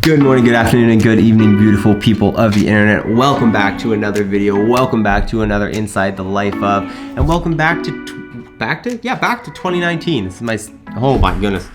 Good morning, good afternoon, and good evening, beautiful people of the internet. Welcome back to another video. Welcome back to another Inside the Life of, and welcome back to 2019. This is my, oh my goodness,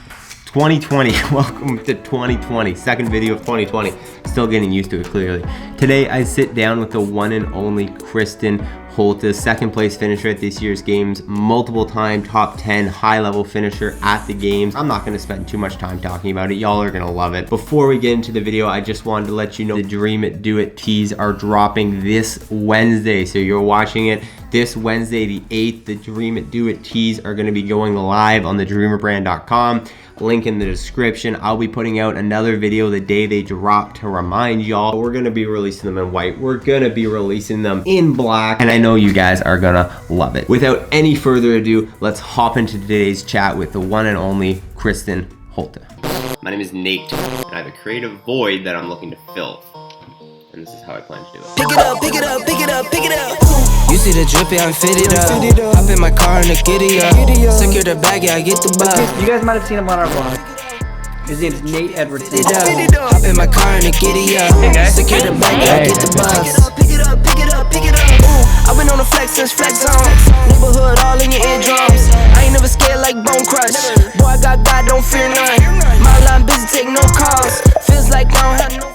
2020. Welcome to 2020. Second video of 2020. Still getting used to it, clearly. Today, I sit down with the one and only Kristin, Holte, second place finisher at this year's games, multiple time top 10 high level finisher at the games. I'm not going to spend too much time talking about it. Y'all are going to love it. Before we get into the video, I just wanted to let you know the Dream It, Do It tees are dropping this Wednesday. So you're watching it this Wednesday, the 8th. The Dream It, Do It tees are going to be going live on thedreamerbrand.com. Link in the description. I'll be putting out another video the day they drop to remind y'all. We're gonna be releasing them in white. We're gonna be releasing them in black, and I know you guys are gonna love it. Without any further ado, let's hop into today's chat with the one and only Kristin Holte. My name is Nate, and I have a creative void that I'm looking to fill. And this is how I plan to do it. Pick it up, pick it up, pick it up, pick it up. You see the drip, yeah, I'm fitted up. Hop in my car and the giddy up. Secure the bag, yeah, I get the bus. You guys might have seen him on our vlog. His name's Nate Edwardson. Hop in my car and the giddy up. Secure the bag, yeah, I get the bus. Pick it up, pick it up, pick it up. Ooh, I've been on the flex since flex on. Neighborhood all in your eardrums. I ain't never scared like Bone Crush. Boy, I got God, don't fear none. My line busy, take no calls. Feels like I don't have no.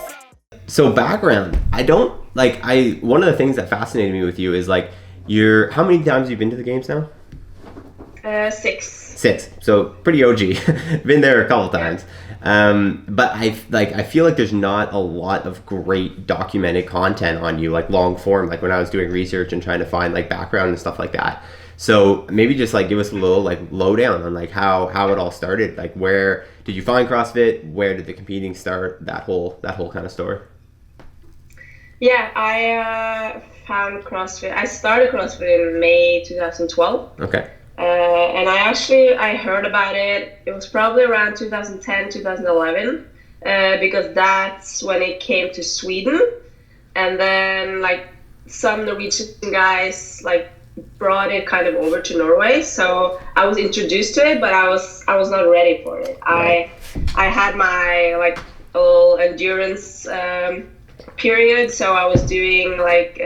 So background, one of the things that fascinated me with you is like, how many times have you been to the games now? 6. 6, so pretty OG. Been there a couple times. But I feel like there's not a lot of great documented content on you, like long form, like when I was doing research and trying to find like background and stuff like that. So maybe just like give us a little like lowdown on like how it all started. Like, where did you find CrossFit? Where did the competing start? That whole kind of story. Yeah, I found CrossFit. I started CrossFit in May 2012. Okay. And I heard about it. It was probably around 2010, 2011, because that's when it came to Sweden. And then like some Norwegian guys like brought it kind of over to Norway. So I was introduced to it, but I was not ready for it. Right. I had my like a little endurance period, so I was doing like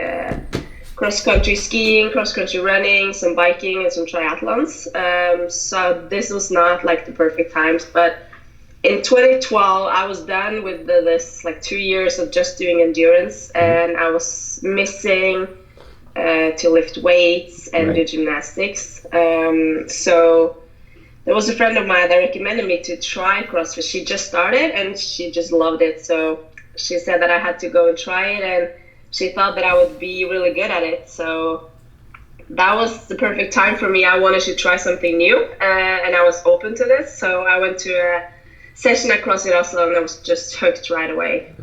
cross-country skiing, cross-country running, some biking, and some triathlons. So this was not like the perfect times, but in 2012 I was done with this like 2 years of just doing endurance, and I was missing to lift weights and do gymnastics. So there was a friend of mine that recommended me to try CrossFit. She just started and she just loved it, so she said that I had to go and try it, and she thought that I would be really good at it. So that was the perfect time for me. I wanted to try something new, and I was open to this. So I went to a session at CrossFit Oslo, and I was just hooked right away.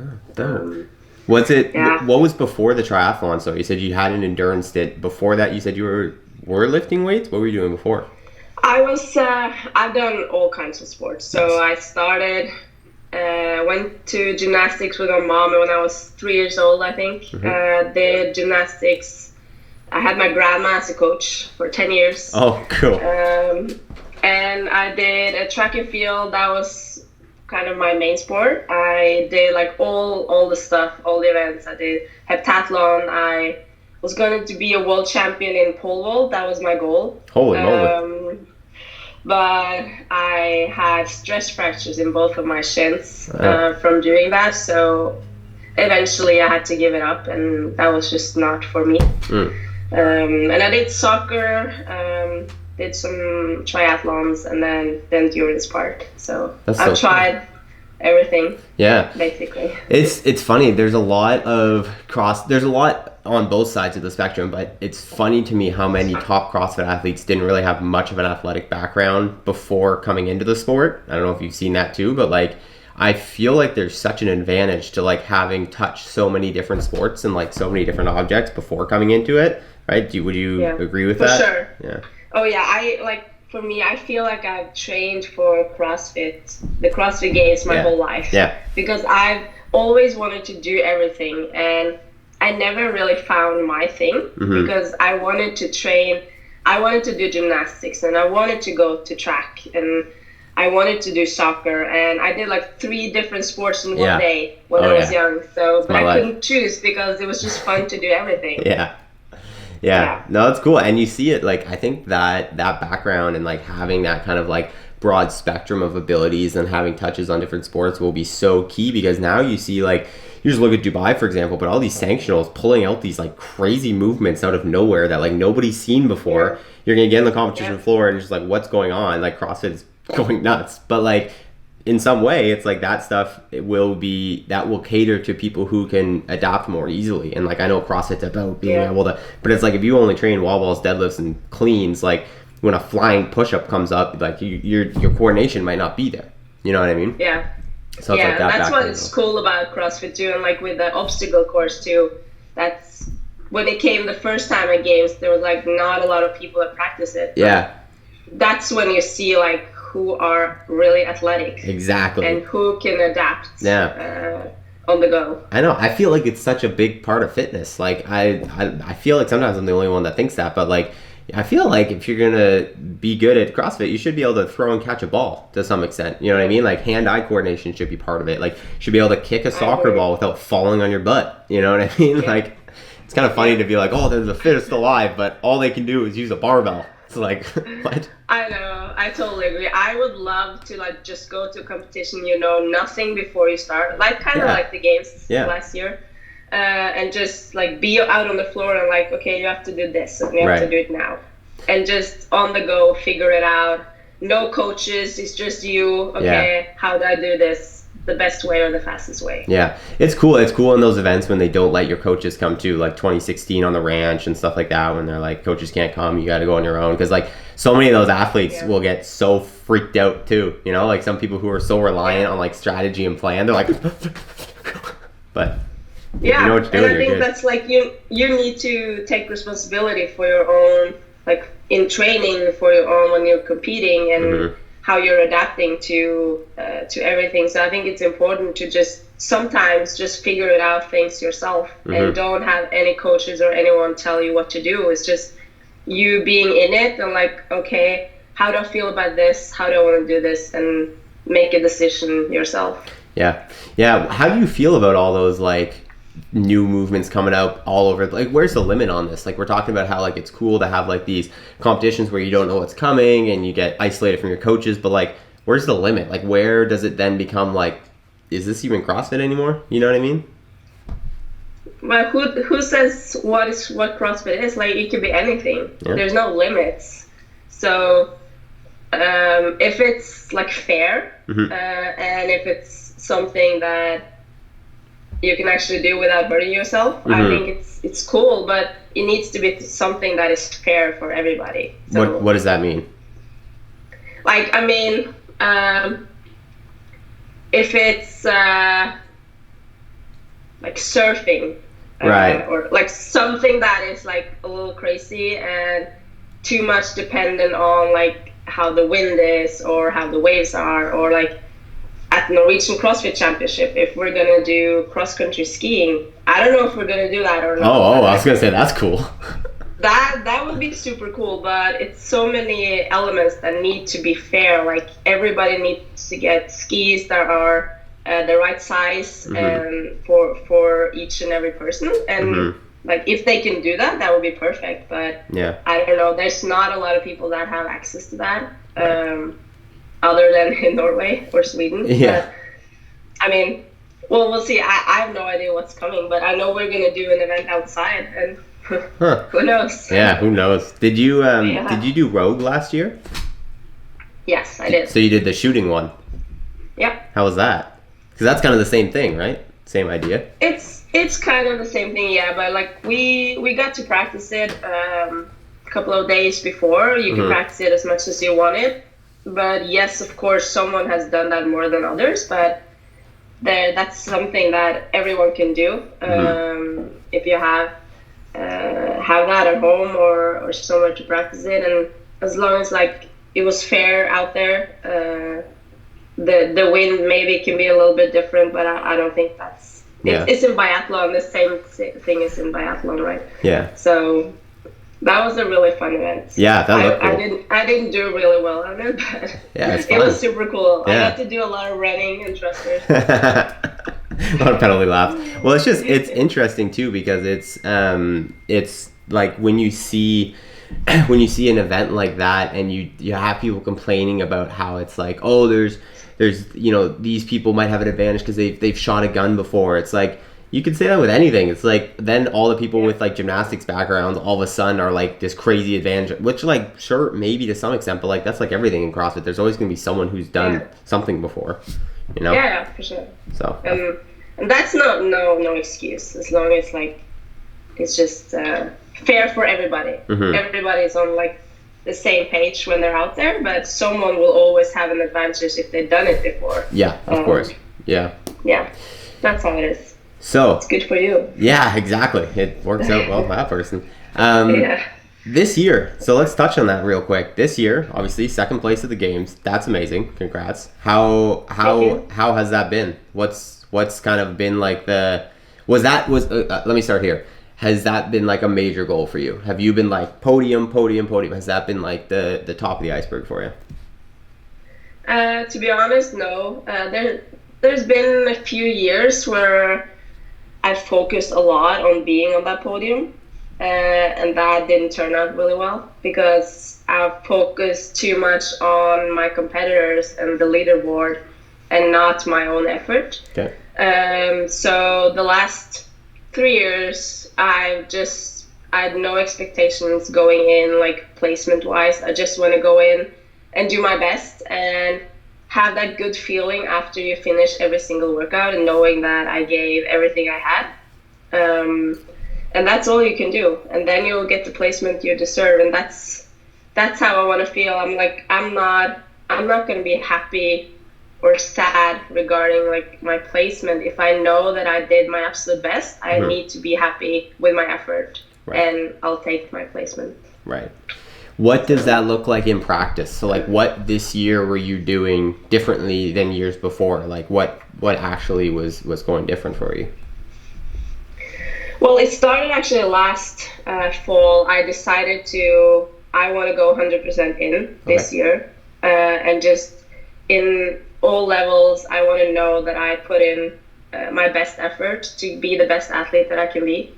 What was before the triathlon? So you said you had an endurance stint. Before that, you said you were lifting weights? What were you doing before? I've done all kinds of sports. So I started... went to gymnastics with my mom when I was 3 years old, I think. Did gymnastics. I had my grandma as a coach for 10 years. Oh, cool. And I did a track and field. That was kind of my main sport. I did like all the stuff, all the events. I did heptathlon. I was going to be a world champion in pole vault. That was my goal. Holy moly. But I had stress fractures in both of my shins from doing that. So eventually I had to give it up, and that was just not for me. And I did soccer, did some triathlons, and then the endurance part. So I've tried everything. Yeah. Basically. It's funny. There's a lot on both sides of the spectrum, but it's funny to me how many top CrossFit athletes didn't really have much of an athletic background before coming into the sport. I don't know if you've seen that too, but like I feel like there's such an advantage to like having touched so many different sports and like so many different objects before coming into it, right? Would you agree with that? For sure. Yeah. Oh yeah, for me, I feel like I've trained for the CrossFit Games my whole life. Yeah. Because I've always wanted to do everything, and I never really found my thing, because I wanted to train. I wanted to do gymnastics, and I wanted to go to track, and I wanted to do soccer, and I did like 3 different sports in one Yeah. day when Oh, I was yeah. young. So, but my I life. couldn't choose because it was just fun to do everything. Yeah. No, it's cool. And you see it, like, I think that background and like having that kind of like broad spectrum of abilities and having touches on different sports will be so key, because now you see, like, you just look at Dubai, for example, but all these sanctionals pulling out these like crazy movements out of nowhere that like nobody's seen before. Yeah. You're going to get in the competition floor and just like, what's going on? Like, CrossFit is going nuts. But like, in some way, it's like that stuff that will cater to people who can adapt more easily. And like, I know CrossFit's about being able to, but it's like, if you only train wall balls, deadlifts, and cleans, like when a flying push-up comes up, like your coordination might not be there. You know what I mean? Yeah. So it's like that's what's cool about CrossFit too, and like with the obstacle course too. That's when it came the first time at games, there was like not a lot of people that practice it. Yeah. That's when you see like who are really athletic. Exactly. And who can adapt. Yeah. On the go. I know. I feel like it's such a big part of fitness. Like I feel like sometimes I'm the only one that thinks that, but like I feel like if you're gonna be good at CrossFit, you should be able to throw and catch a ball to some extent. You know what I mean? Like hand-eye coordination should be part of it. Like you should be able to kick a soccer ball without falling on your butt. You know what I mean? Yeah. Like it's kind of funny to be like, oh, they're the fittest alive, but all they can do is use a barbell. It's like, what? I know. I totally agree. I would love to like just go to a competition, you know, nothing before you start, like kind of like the games last year. And just like be out on the floor and like, okay, you have to do this and you have to do it now, and just on the go figure it out. No coaches, it's just you. Okay, how do I do this the best way or the fastest way? Yeah, it's cool. It's cool in those events when they don't let your coaches come to, like 2016 on the ranch and stuff like that, when they're like, coaches can't come, you got to go on your own, because like so many of those athletes will get so freaked out too, you know, like some people who are so reliant on like strategy and plan, they're like but you know what you're doing, and I think that's like you need to take responsibility for your own, like in training for your own when you're competing, and how you're adapting to everything. So I think it's important to just sometimes just figure it out things yourself, and don't have any coaches or anyone tell you what to do. It's just you being in it and like, okay, how do I feel about this? How do I want to do this? And make a decision yourself. Yeah. How do you feel about all those like new movements coming out all over? Like, where's the limit on this? Like, we're talking about how like it's cool to have like these competitions where you don't know what's coming and you get isolated from your coaches, but like, where's the limit? Like, where does it then become like, is this even CrossFit anymore? You know what I mean? Well, who says what CrossFit is? Like, it could be anything. There's no limits. So if it's like fair, and if it's something that you can actually do without hurting yourself, I think it's cool, but it needs to be something that is fair for everybody. So, what does that mean? Like, I mean, if it's like surfing, or like something that is like a little crazy and too much dependent on like how the wind is or how the waves are, or like at Norwegian CrossFit Championship, if we're gonna do cross-country skiing, I don't know if we're gonna do that or not. Oh, I was gonna say that's cool. That would be super cool, but it's so many elements that need to be fair. Like, everybody needs to get skis that are the right size for each and every person, and like if they can do that, that would be perfect. But I don't know, there's not a lot of people that have access to that, other than in Norway or Sweden. But, I mean, well, we'll see. I have no idea what's coming, but I know we're gonna do an event outside, and who knows? Who knows? Did you do Rogue last year? Yes, I did. So you did the shooting one. Yep. How was that? Because that's kind of the same thing, right? Same idea. It's kind of the same thing, but like we got to practice it a couple of days before. You can practice it as much as you want it, but yes, of course, someone has done that more than others, but that's something that everyone can do if you have that at home or somewhere to practice it, and as long as like it was fair out there. The wind maybe can be a little bit different, but I don't think that's... It's in biathlon, the same thing is in biathlon, right? Yeah. So, That was a really fun event. Yeah, that looked cool. I didn't do really well on it, but yeah, it's it was super cool. Yeah. I got to do a lot of running and thrusters. A lot of penalty laps. Well, it's interesting too, because it's like when you see an event like that, and you have people complaining about how it's like, oh, there's these people might have an advantage because they've shot a gun before. It's like, you could say that with anything. It's like, then all the people with like gymnastics backgrounds all of a sudden are like this crazy advantage, which, like, sure, maybe to some extent, but like that's like everything in CrossFit. There's always going to be someone who's done something before, Yeah, for sure. So and that's no excuse, as long as like it's just fair for everybody. Everybody's on like the same page when they're out there, but someone will always have an advantage if they've done it before. Yeah, of course. Yeah, that's how it is. So it's good for you. Yeah, exactly. It works out well for that person. Yeah. This year, so let's touch on that real quick. This year, obviously, second place at the games. That's amazing. Congrats. How has that been? What's kind of been like let me start here. Has that been like a major goal for you? Have you been like podium? Has that been like the top of the iceberg for you? To be honest, no. There's been a few years where I focused a lot on being on that podium, and that didn't turn out really well because I focused too much on my competitors and the leaderboard and not my own effort. Okay. So the last 3 years, I had no expectations going in, like placement wise. I just want to go in and do my best and have that good feeling after you finish every single workout and knowing that I gave everything I had. And that's all you can do. And then you'll get the placement you deserve. And that's how I want to feel. I'm not going to be happy or sad regarding like my placement. If I know that I did my absolute best, I need to be happy with my effort, and I'll take my placement. Right. What does that look like in practice? So like, what this year were you doing differently than years before? Like what actually was going different for you? Well, it started actually last fall. I decided I want to go 100% in this year, and just in all levels, I want to know that I put in my best effort to be the best athlete that I can be.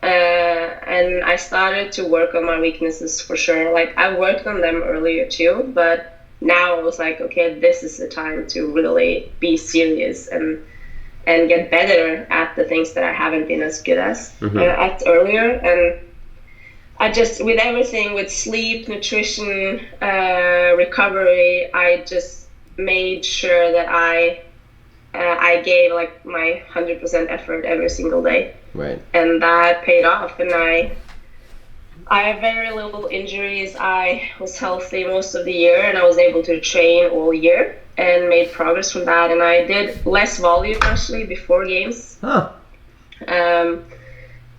And I started to work on my weaknesses for sure. Like, I worked on them earlier too, but now I was like, okay, this is the time to really be serious and get better at the things that I haven't been as good as at earlier. And I just, with everything, with sleep, nutrition, recovery, I just made sure that I gave like my 100% effort every single day. Right. And that paid off. And I have very little injuries. I was healthy most of the year, and I was able to train all year and made progress from that. And I did less volume actually before games. And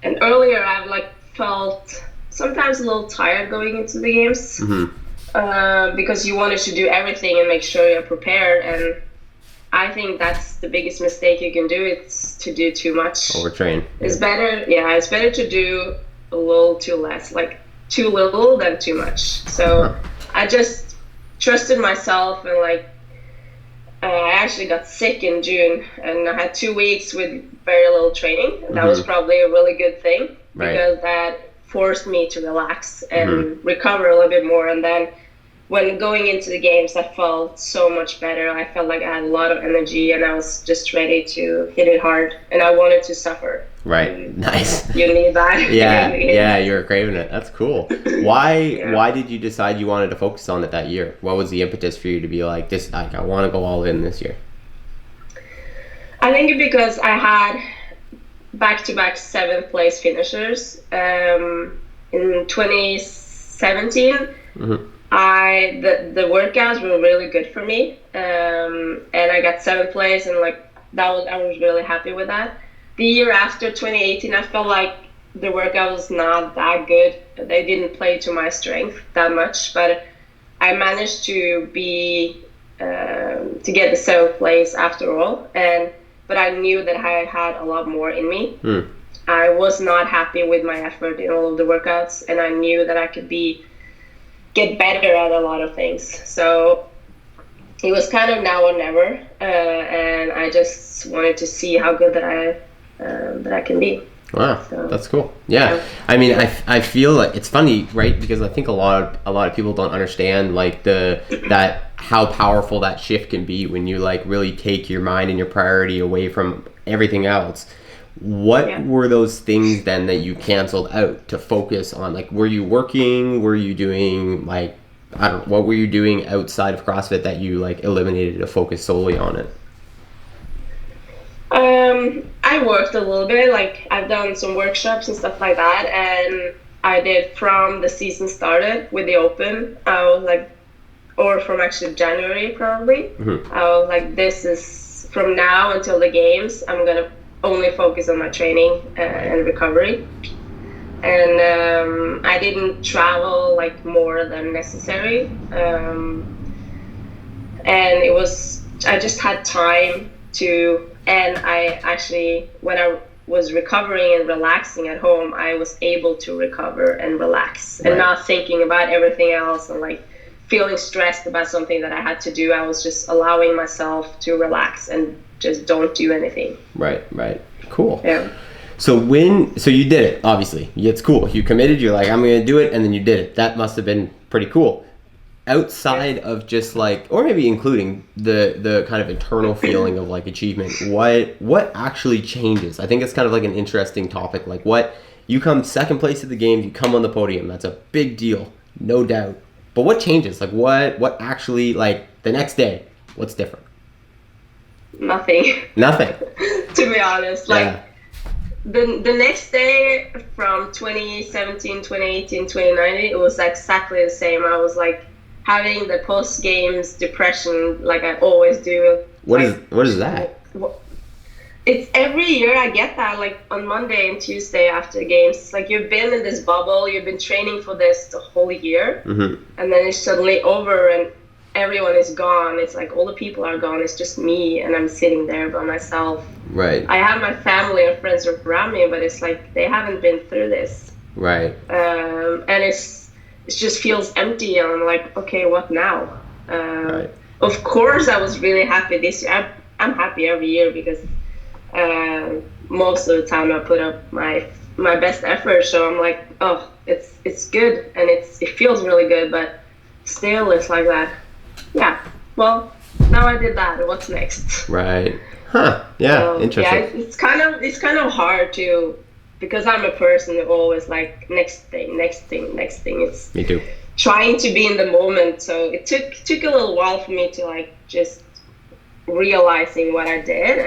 earlier I've like felt sometimes a little tired going into the games, because you wanted to do everything and make sure you're prepared. And I think that's the biggest mistake you can do. It's to do too much. Overtrain. It's better to do a little too less, like too little than too much. So I just trusted myself, and like I actually got sick in June, and I had 2 weeks with very little training. And that was probably a really good thing, because that forced me to relax and recover a little bit more. And then when going into the games, I felt so much better. I felt like I had a lot of energy, and I was just ready to hit it hard, and I wanted to suffer. Right. Nice. You need that. Yeah, you were craving it. That's cool. Why did you decide you wanted to focus on it that year? What was the impetus for you to be like, this, like, I want to go all in this year? I think because I had back-to-back 7th place finishers. In 2017, the workouts were really good for me, and I got 7th place, and like I was really happy with that. The year after, 2018, I felt like the workout was not that good. They didn't play to my strength that much, but I managed to get the 7th place after all. But I knew that I had a lot more in me. I was not happy with my effort in all of the workouts, and I knew that I could get better at a lot of things. So it was kind of now or never, and I just wanted to see how good that I can be. Wow, So, that's cool. Yeah. I mean, I feel like it's funny, right? Because I think a lot of people don't understand like that how powerful that shift can be when you like really take your mind and your priority away from everything else. What were those things then that you canceled out to focus on? Like, were you working? Were you doing like, I don't know, what were you doing outside of CrossFit that you like eliminated to focus solely on it? I worked a little bit, like I've done some workshops and stuff like that, and I did from the season started with the Open. I was like, or from actually January probably. Mm-hmm. I was like, this is from now until the games, I'm gonna only focus on my training and recovery. And I didn't travel like more than necessary. And I just had time to. And I actually, when I was recovering and relaxing at home, I was able to recover and relax and not thinking about everything else and like feeling stressed about something that I had to do. I was just allowing myself to relax and just don't do anything. Right. Cool. Yeah. So you did it, obviously. It's cool. You committed, you're like, I'm going to do it, and then you did it. That must have been pretty cool. Outside of just like, or maybe including the kind of internal feeling of like achievement, what actually changes? I think it's kind of like an interesting topic. Like what, you come second place at the games, you come on the podium, that's a big deal, no doubt. But what changes? Like what actually, like the next day, what's different? Nothing. To be honest, like the next day from 2017, 2018, 2019, it was exactly the same. I was like having the post games depression like I always do. What is that? It's every year I get that, like on Monday and Tuesday after games. It's like you've been in this bubble, you've been training for this the whole year, and then it's suddenly over and everyone is gone. It's like all the people are gone. It's just me, and I'm sitting there by myself. Right. I have my family and friends around me, but it's like they haven't been through this. Right. And it just feels empty, and I'm like, okay, what now? Right. Of course, I was really happy this year. I'm happy every year because most of the time I put up my best effort. So I'm like, oh, it's good, and it feels really good, but still, it's like that. Yeah. Well, now I did that. What's next? Right. Huh. Yeah. So, interesting. Yeah, it's kind of hard to, because I'm a person who always like next thing. It's me too. Trying to be in the moment. So it took a little while for me to like just realizing what I did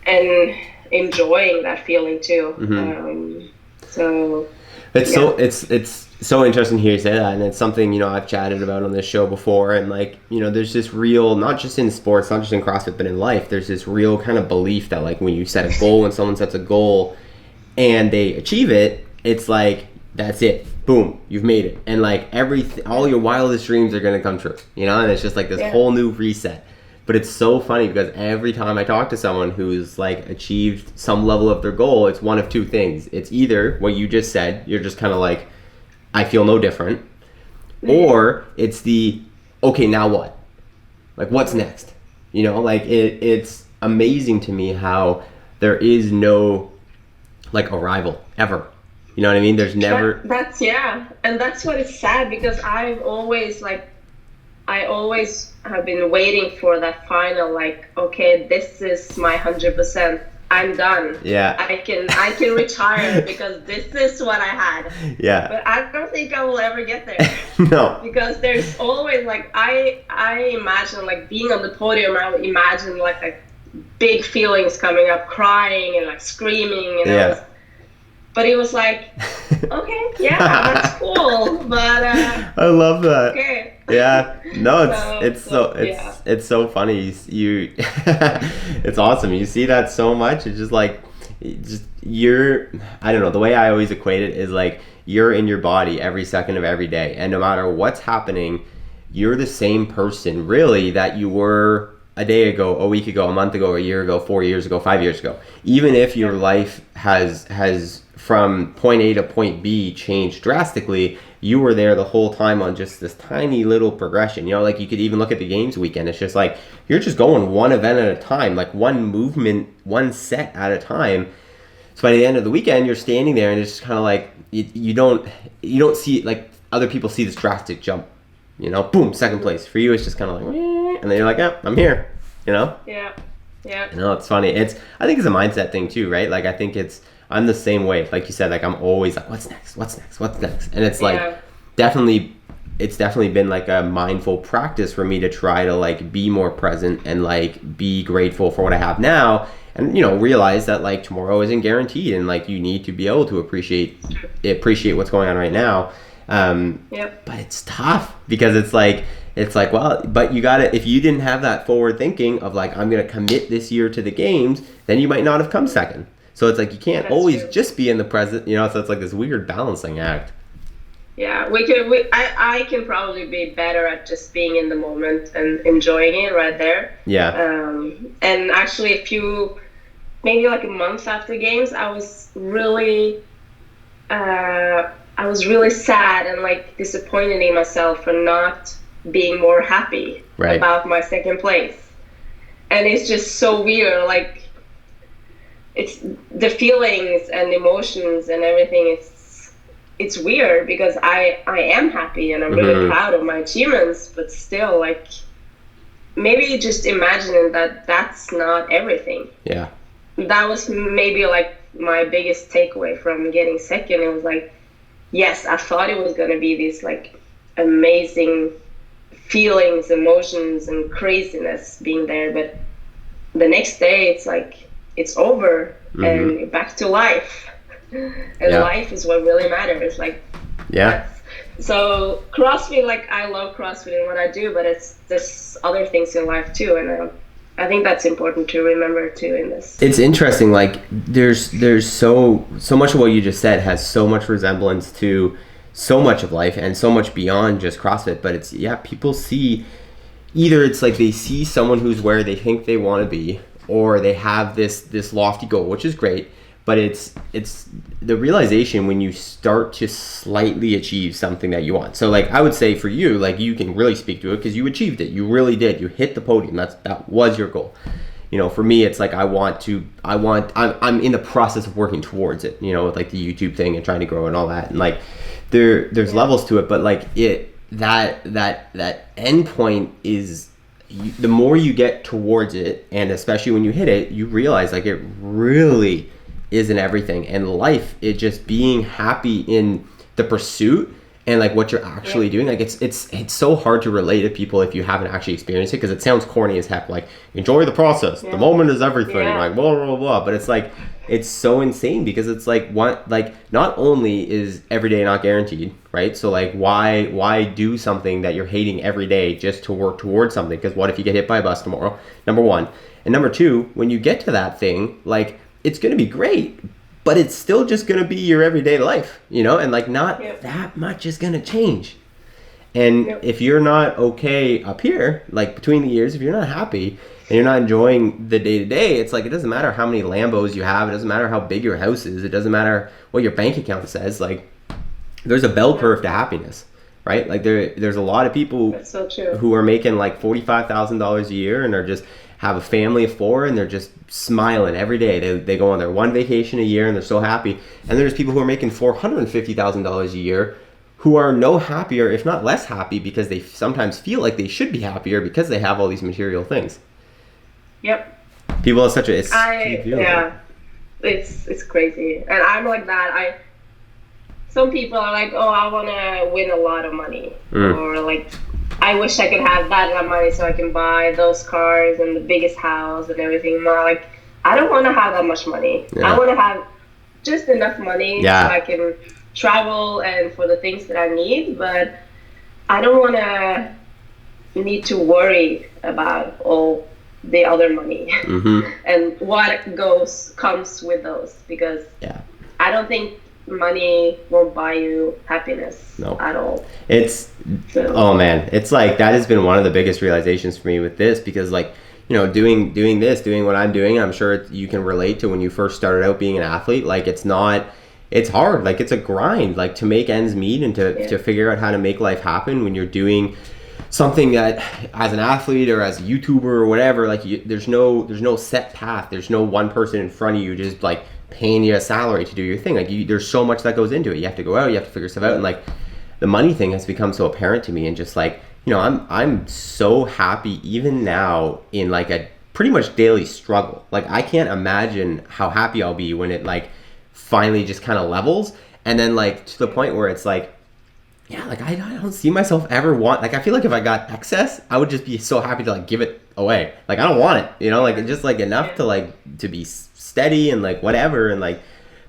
and enjoying that feeling too. So it's so interesting to hear you say that, and it's something, you know, I've chatted about on this show before, and like, you know, there's this real, not just in sports, not just in CrossFit, but in life, there's this real kind of belief that like when you set a goal, when someone sets a goal and they achieve it, it's like, that's it, boom, you've made it, and like all your wildest dreams are gonna come true, you know, and it's just like this whole new reset. But it's so funny because every time I talk to someone who's like achieved some level of their goal, it's one of two things. It's either what you just said, you're just kind of like, I feel no different, or it's the, okay, now what? Like, what's next? You know, like it's amazing to me how there is no like arrival ever. You know what I mean? There's never. And that's what is sad, because I always have been waiting for that final, like, okay, this is my 100%. I'm done. Yeah. I can retire because this is what I had. Yeah. But I don't think I will ever get there. No. Because there's always like I imagine like being on the podium. I would imagine like big feelings coming up, crying and like screaming, and but it was like, okay, that's cool, but I love that. Okay. Yeah, no, it's so funny. You it's awesome. You see that so much. It's just like, I don't know, the way I always equate it is like you're in your body every second of every day, and no matter what's happening, you're the same person really that you were a day ago, a week ago, a month ago, a year ago, 4 years ago, 5 years ago. Even if your life has from point A to point B changed drastically, you were there the whole time on just this tiny little progression. You know, like you could even look at the games weekend. It's just like you're just going one event at a time, like one movement, one set at a time. So by the end of the weekend, you're standing there and it's just kind of like you don't see, like other people see this drastic jump. You know, boom, second place. For you, it's just kind of like, and then you're like, yeah, I'm here. You know? Yeah. Yeah. You know, it's funny. I think it's a mindset thing too, right? Like I think I'm the same way. Like you said, like I'm always like, what's next? And it's like it's definitely been like a mindful practice for me to try to like be more present and like be grateful for what I have now, and you know, realize that like tomorrow isn't guaranteed, and like you need to be able to appreciate what's going on right now. But it's tough because it's like, well, but you gotta, if you didn't have that forward thinking of like, I'm gonna commit this year to the games, then you might not have come second. So it's like you can't always just be in the present, you know. So it's like this weird balancing act. Yeah, I can probably be better at just being in the moment and enjoying it right there. Yeah. And actually, maybe like a month after games, I was really sad and like disappointed in myself for not being more happy about my second place. And it's just so weird, like it's the feelings and emotions and everything. It's weird because I am happy and I'm really proud of my achievements, but still, like, maybe just imagining that that's not everything. Yeah. That was maybe like my biggest takeaway from getting second. It was like, yes, I thought it was going to be this like amazing feelings, emotions, and craziness being there, but the next day it's like it's over and back to life. And life is what really matters. Like, so CrossFit, like I love CrossFit and what I do, but there's other things in life too, and I think that's important to remember too in this. It's interesting, like there's so much of what you just said has so much resemblance to so much of life and so much beyond just CrossFit. But it's, people see, either it's like they see someone who's where they think they want to be, or they have this lofty goal, which is great. But it's the realization when you start to slightly achieve something that you want. So like I would say for you, like you can really speak to it because you achieved it. You really did. You hit the podium. That was your goal. You know, for me, it's like I'm in the process of working towards it. You know, with like the YouTube thing and trying to grow and all that. And like there's levels to it, but like that end point is, the more you get towards it, and especially when you hit it, you realize like it really isn't everything. And life, it just being happy in the pursuit and like what you're actually doing. Like it's so hard to relate to people if you haven't actually experienced it, because it sounds corny as heck, like enjoy the process, the moment is everything, like blah blah blah. But it's like, it's so insane because it's like, what, like not only is every day not guaranteed, right? So like why do something that you're hating every day just to work towards something? Because what if you get hit by a bus tomorrow? Number one. And number two, when you get to that thing, like it's going to be great, but it's still just going to be your everyday life, you know, and like not that much is going to change. And if you're not okay up here, like between the years, if you're not happy and you're not enjoying the day to day, it's like, it doesn't matter how many Lambos you have. It doesn't matter how big your house is. It doesn't matter what your bank account says. Like there's a bell curve to happiness, right? Like there's a lot of people who are making like $45,000 a year and are just have a family of 4 and they're just smiling every day. They go on their one vacation a year and they're so happy. And there's people who are making $450,000 a year who are no happier, if not less happy, because they sometimes feel like they should be happier because they have all these material things. Yep. People have such a it's crazy. And I'm like that. Some people are like, oh, I want to win a lot of money, or like, I wish I could have that money so I can buy those cars and the biggest house and everything. More like, I don't want to have that much money. I want to have just enough money so I can travel and for the things that I need, but I don't want to need to worry about all the other money and what comes with those, because I don't think money won't buy you happiness at all. Oh man, it's like that has been one of the biggest realizations for me with this, because like doing what I'm doing. I'm sure you can relate to when you first started out being an athlete. Like it's hard. Like it's a grind, like to make ends meet and to figure out how to make life happen when you're doing something that as an athlete or as a YouTuber or whatever, like there's no set path. There's no one person in front of you just like paying you a salary to do your thing. Like there's so much that goes into it. You have to go out, you have to figure stuff out. And like the money thing has become so apparent to me, and just like, I'm so happy even now in like a pretty much daily struggle. Like I can't imagine how happy I'll be when it like finally just kind of levels, and then like to the point where it's like, yeah, like I don't see myself ever like I feel like if I got excess, I would just be so happy to like give it away. Like I don't want it, like just like enough to like to be steady and like whatever, and like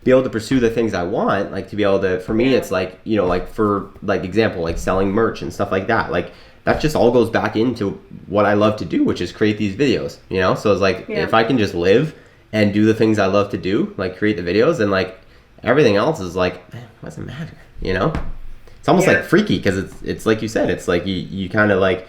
be able to pursue the things I want. Like to be able to, for me, it's like, like for like example, like selling merch and stuff like that. Like that just all goes back into what I love to do, which is create these videos, So it's like, if I can just live and do the things I love to do, like create the videos, and like everything else is like, what does it matter, It's almost like freaky, because it's like you said, it's like you kind of like,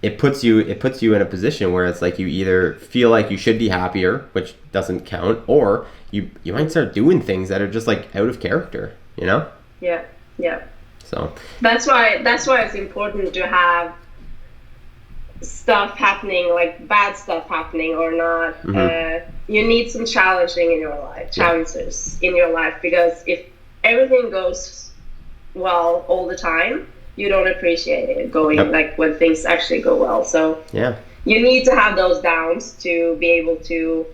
it puts you in a position where it's like you either feel like you should be happier, which doesn't count, or you might start doing things that are just like out of character, Yeah. So that's why it's important to have stuff happening, like bad stuff happening or not. You need some challenges in your life, because if everything goes well all the time, you don't appreciate it like when things actually go well. So you need to have those downs to be able to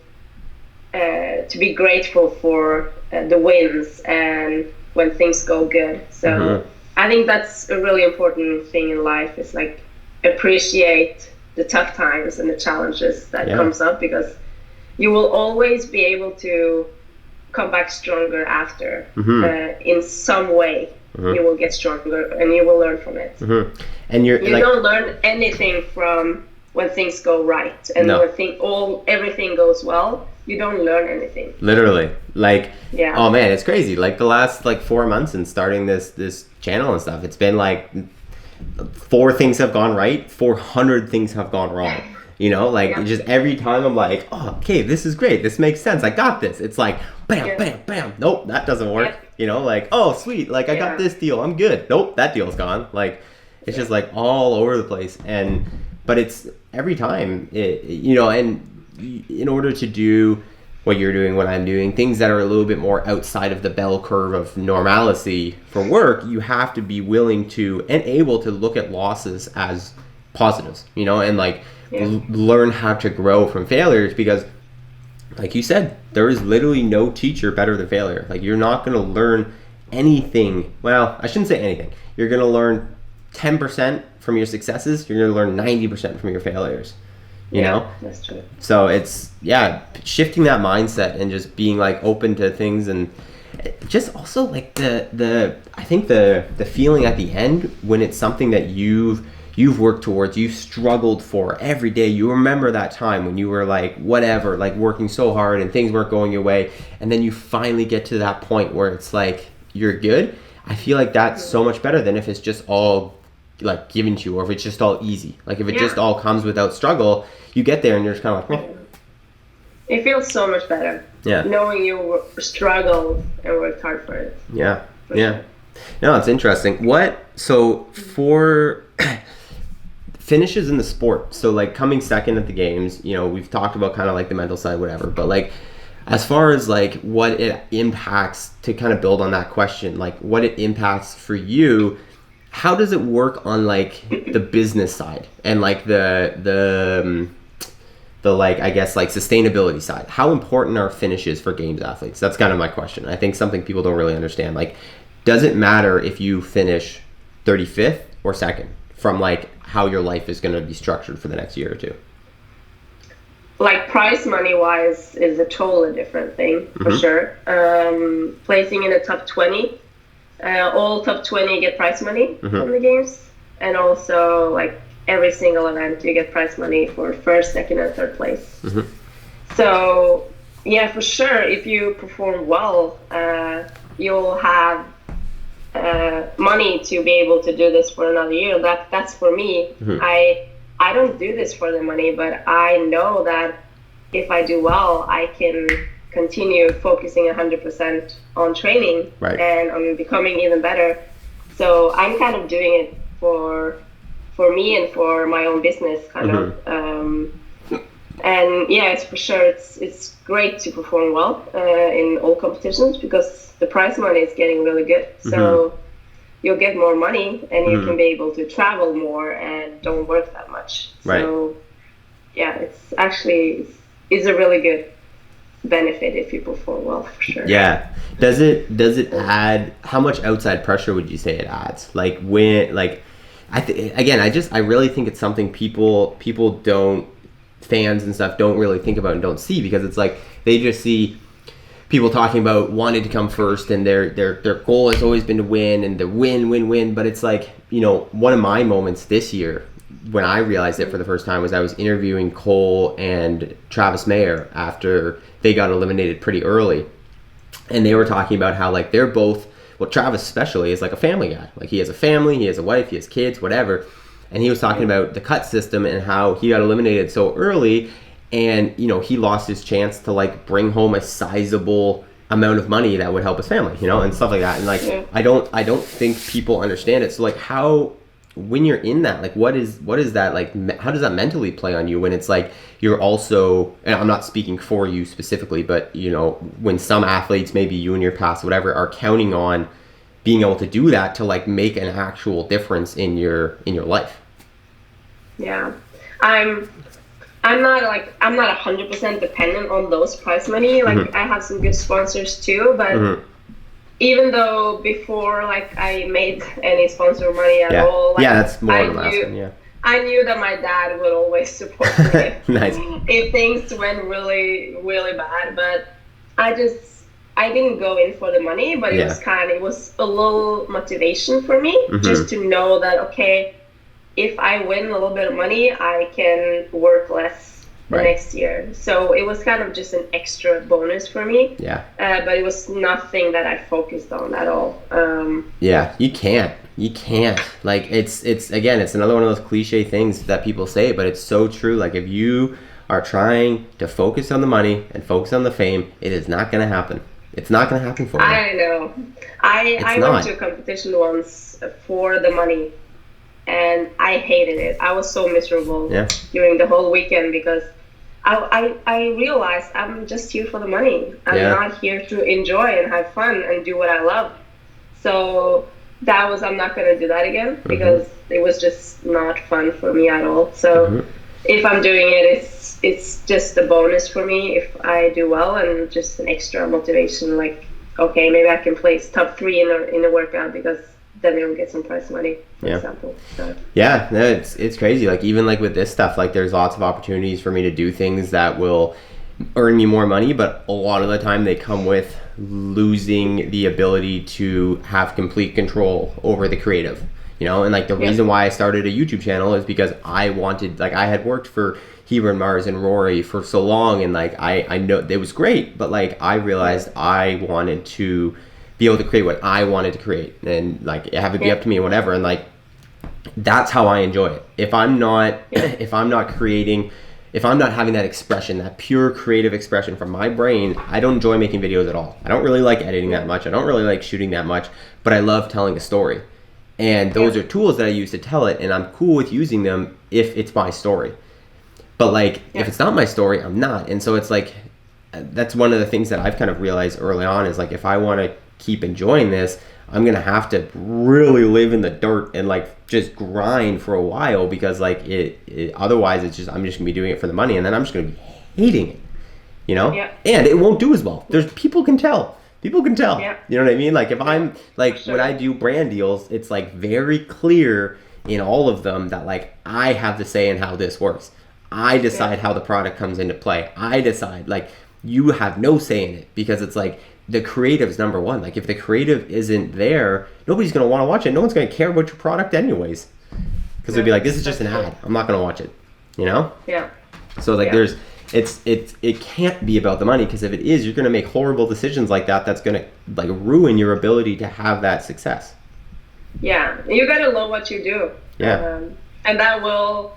be grateful for the wins and when things go good. So I think that's a really important thing in life, is like appreciate the tough times and the challenges that comes up, because you will always be able to come back stronger after. In some way you will get stronger and you will learn from it. And you don't learn anything from when things go right, and when everything goes well, you don't learn anything. Literally, like, oh man, it's crazy. Like the last like 4 months and starting this channel and stuff, it's been like 4 things have gone right, 400 things have gone wrong. Just every time I'm like, oh, okay, this is great, this makes sense, I got this. It's like bam, bam, bam, nope, that doesn't work. Like, oh sweet, like I got this deal, I'm good, nope, that deal's gone. Like it's just like all over the place. But it's every time and in order to do what you're doing, what I'm doing, things that are a little bit more outside of the bell curve of normalcy for work, you have to be willing to and able to look at losses as positives, and like learn how to grow from failures, because like you said, there is literally no teacher better than failure. Like you're not going to learn anything. Well, I shouldn't say anything. You're going to learn 10% from your successes. You're going to learn 90% from your failures. You know? That's true. So it's, shifting that mindset and just being like open to things, and just also like I think the feeling at the end when it's something that you've worked towards, you've struggled for every day. You remember that time when you were like, whatever, like working so hard and things weren't going your way. And then you finally get to that point where it's like, you're good. I feel like that's so much better than if it's just all like given to you, or if it's just all easy. Like if it just all comes without struggle, you get there and you're just kind of like, meh. It feels so much better. Yeah. Knowing you struggled and worked hard for it. Yeah. Yeah. No, it's interesting. So for finishes in the sport, so like coming second at the games, we've talked about kind of like the mental side, whatever, but like as far as like what it impacts, to kind of build on that question, like what it impacts for you, how does it work on like the business side and like the like, I guess, like sustainability side? How important are finishes for games athletes? That's kind of my question. I think something people don't really understand. Like, does it matter if you finish 35th or second from like how your life is going to be structured for the next year or two? Like prize money wise is a totally different thing, for sure. Placing in the top 20, all top 20 get prize money from the games, and also like every single event you get prize money for first, second, and third place. So yeah, for sure, if you perform well, you'll have money to be able to do this for another year. That's for me. I don't do this for the money, but I know that if I do well, I can continue focusing 100% on training and on becoming even better. So I'm kind of doing it for me and for my own business, kind of. And yeah, it's for sure. It's great to perform well in all competitions because the prize money is getting really good. So you'll get more money and you can be able to travel more and don't work that much. So yeah, it's actually it's a really good benefit if you perform well, for sure. Yeah. Does it add, how much outside pressure would you say it adds? Like when, like, I really think it's something people don't, fans and stuff don't really think about and don't see, because it's like they just see people talking about wanting to come first and their goal has always been to win and the win, but it's like, you know, one of my moments this year when I realized it for the first time was I was interviewing Cole and Travis Mayer after they got eliminated pretty early, and they were talking about how like they're both, well, Travis especially is like a family guy, like he has a family, he has a wife, he has kids, whatever, and he was talking about the cut system and how he got eliminated so early. And, you know, he lost his chance to like bring home a sizable amount of money that would help his family, you know, and stuff like that. And like, I don't think people understand it. So like, how, when you're in that, like, what is that, like, how does that mentally play on you when it's like, you're also, and I'm not speaking for you specifically, but you know, when some athletes, maybe you in your past, whatever, are counting on being able to do that to like make an actual difference in your life. Yeah. I'm not 100% dependent on those prize money. Like I have some good sponsors too, but even though before like I made any sponsor money at all, like, that's more than asking. I knew that my dad would always support me Nice. if things went really, really bad. But I didn't go in for the money, but it was a little motivation for me just to know that, okay, if I win a little bit of money, I can work less the next year. So it was kind of just an extra bonus for me. Yeah. But it was nothing that I focused on at all. Yeah, you can't. Like it's again, it's another one of those cliche things that people say, but it's so true. Like if you are trying to focus on the money and focus on the fame, it is not going to happen. It's not going to happen for you. I know. I went to a competition once for the money, and I hated it. I was so miserable during the whole weekend because I realized I'm just here for the money. I'm not here to enjoy and have fun and do what I love. So I'm not going to do that again because it was just not fun for me at all. So if I'm doing it, it's just a bonus for me if I do well, and just an extra motivation. Like, okay, maybe I can place top 3 in a workout because then we'll get some prize money, for example. So. Yeah, no, it's crazy. Like even like with this stuff, like there's lots of opportunities for me to do things that will earn me more money, but a lot of the time they come with losing the ability to have complete control over the creative, you know. And like the reason why I started a YouTube channel is because I wanted, like I had worked for Heber and Mars and Rory for so long, and like I know it was great, but like I realized I wanted to be able to create what I wanted to create and like have it be up to me and whatever. And like that's how I enjoy it. If I'm not creating, if I'm not having that expression, that pure creative expression from my brain, I don't enjoy making videos at all. I don't really like editing that much. I don't really like shooting that much, but I love telling a story. And those are tools that I use to tell it, and I'm cool with using them if it's my story. But like if it's not my story, I'm not. And so it's like that's one of the things that I've kind of realized early on is like if I want to keep enjoying this, I'm gonna have to really live in the dirt and like just grind for a while, because like it otherwise it's just, I'm just gonna be doing it for the money, and then I'm just gonna be hating it, you know. And it won't do as well. There's people can tell you know what I mean. Like if I'm like when I do brand deals, it's like very clear in all of them that like I have the say in how this works. I decide how the product comes into play. I decide. Like you have no say in it, because it's like the creative's number one. Like if the creative isn't there, nobody's going to want to watch it. No one's going to care about your product anyways, because they'd be like, this is just an ad, I'm not going to watch it, you know. So like there's it can't be about the money, because if it is, you're going to make horrible decisions like that. That's going to like ruin your ability to have that success. You got to love what you do. And that will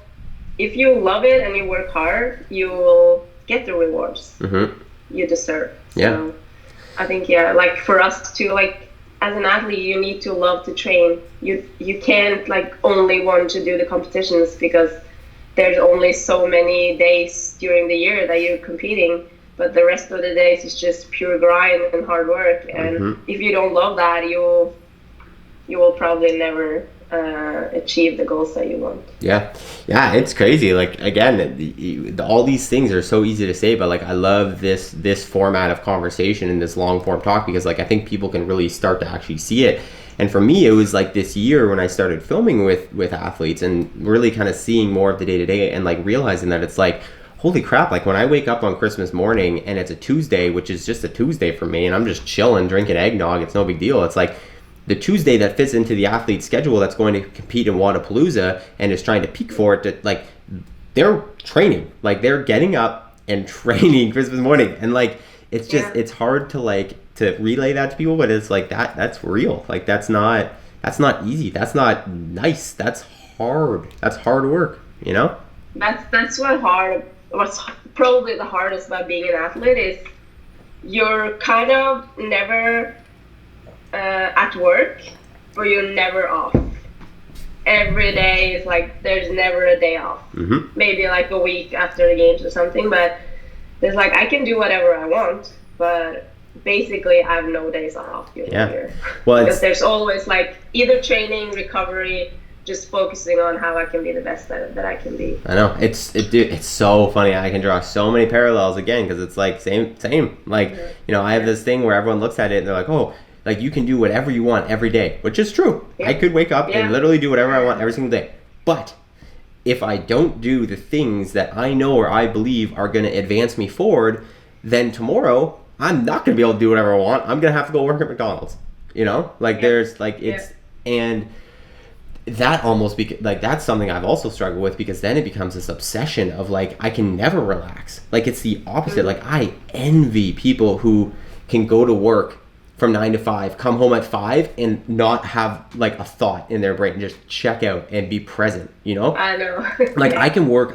if you love it and you work hard, you will get the rewards you deserve. So I think, like for us to, like, as an athlete, you need to love to train. You can't like only want to do the competitions because there's only so many days during the year that you're competing, but the rest of the days is just pure grind and hard work. And if you don't love that, you will probably never achieve the goals that you want. Yeah, it's crazy. Like, again, all these things are so easy to say, but like I love this format of conversation and this long form talk, because like I think people can really start to actually see it. And for me, it was like this year when I started filming with athletes and really kind of seeing more of the day-to-day and like realizing that it's like, holy crap, like when I wake up on Christmas morning and it's a Tuesday, which is just a Tuesday for me, and I'm just chilling, drinking eggnog, it's no big deal. It's like the Tuesday that fits into the athlete's schedule that's going to compete in Wadapalooza and is trying to peak for it, to, like, they're training, like they're getting up and training Christmas morning. And like, it's just, it's hard to like, to relay that to people, but it's like that's real. Like that's not easy. That's not nice. That's hard. That's hard work, you know? That's what's probably the hardest about being an athlete is you're kind of never at work, but you're never off. Every day is like, there's never a day off. Maybe like a week after the games or something, but there's like, I can do whatever I want, but basically I have no days off during the year. Well, because there's always like either training, recovery, just focusing on how I can be the best that I can be. I know, it's so funny. I can draw so many parallels again, because it's like same. Like, you know, I have this thing where everyone looks at it and they're like, oh, like you can do whatever you want every day, which is true. I could wake up and literally do whatever I want every single day. But if I don't do the things that I know or I believe are going to advance me forward, then tomorrow I'm not going to be able to do whatever I want. I'm going to have to go work at McDonald's, you know? Like there's like, it's, and that almost like that's something I've also struggled with, because then it becomes this obsession of like, I can never relax. Like it's the opposite. Like I envy people who can go to work from 9 to 5, come home at 5 and not have like a thought in their brain, just check out and be present, you know? I know. Like I can work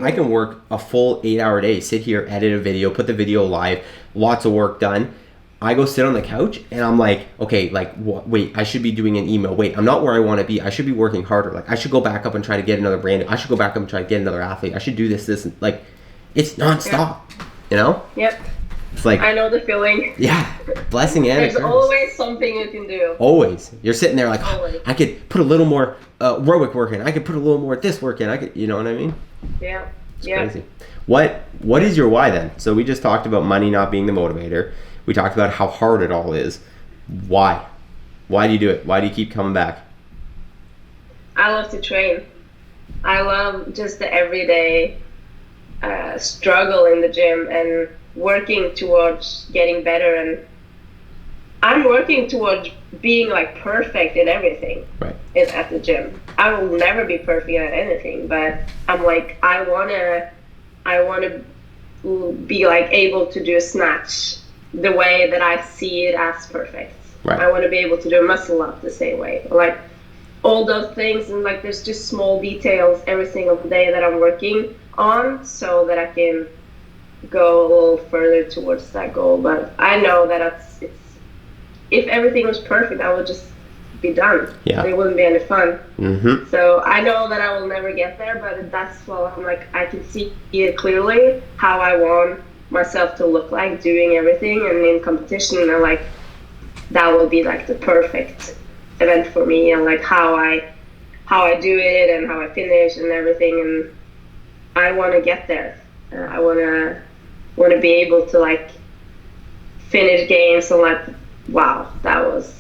a full 8-hour day, sit here, edit a video, put the video live, lots of work done. I go sit on the couch and I'm like, okay, like wait, I should be doing an email. Wait, I'm not where I want to be. I should be working harder. Like I should go back up and try to get another brand. I should go back up and try to get another athlete. I should do this. Like it's nonstop, you know? Yep. It's like, I know the feeling. Yeah, blessing and there's always something you can do. Always. You're sitting there like, oh, I could put a little more aerobic work in. I could put a little more of this work in. I could, you know what I mean? Yeah. It's crazy. What is your why then? So we just talked about money not being the motivator. We talked about how hard it all is. Why? Why do you do it? Why do you keep coming back? I love to train. I love just the everyday struggle in the gym and working towards getting better. And I'm working towards being like perfect in everything at the gym. I will never be perfect at anything, but I'm like, I wanna be like able to do a snatch the way that I see it as perfect. I want to be able to do a muscle up the same way, like all those things. And like there's just small details every single day that I'm working on so that I can go a little further towards that goal. But I know that if everything was perfect, I would just be done. There wouldn't be any fun. So I know that I will never get there, but that's what I'm like, I can see it clearly how I want myself to look like doing everything, and in competition, and like that will be like the perfect event for me, and like how I do it and how I finish and everything. And I want to get there. I want to be able to like finish games and like, wow, that was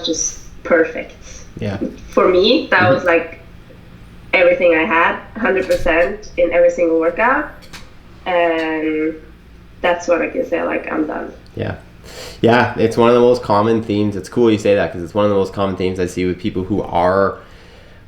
just perfect. For me, that was like everything I had, 100% in every single workout. And that's what I can say, like, I'm done. Yeah, it's one of the most common themes. It's cool you say that, because it's one of the most common themes I see with people who are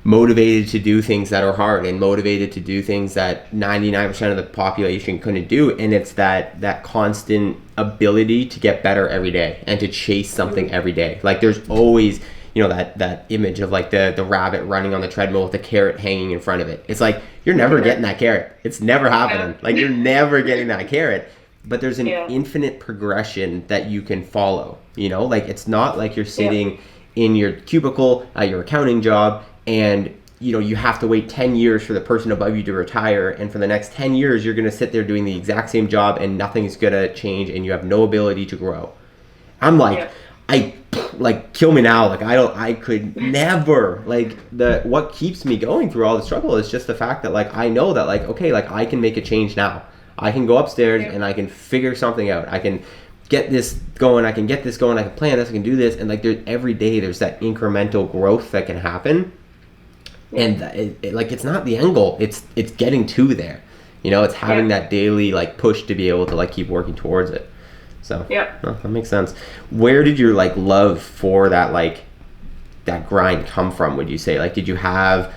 motivated to do things that are hard and motivated to do things that 99% of the population couldn't do. And it's that constant ability to get better every day and to chase something every day. Like there's always, you know, that image of like the rabbit running on the treadmill with the carrot hanging in front of it. It's like, you're never getting that carrot. It's never happening. Like, you're never getting that carrot. But there's an infinite progression that you can follow, you know? Like, it's not like you're sitting in your cubicle at your accounting job and, you know, you have to wait 10 years for the person above you to retire, and for the next 10 years you're going to sit there doing the exact same job and nothing's going to change and you have no ability to grow. I'm like, kill me now. Like, I could never, like, what keeps me going through all the struggle is just the fact that, like, I know that, like, okay, like, I can make a change now. I can go upstairs and I can figure something out. I can get this going. I can get this going. I can plan this. I can do this. And, like, every day there's that incremental growth that can happen. And like, it's not the end goal. It's getting to there. You know, it's having that daily, like, push to be able to, like, keep working towards it. So that makes sense. Where did your, like, love for that, like, that grind come from, would you say? Like, did you have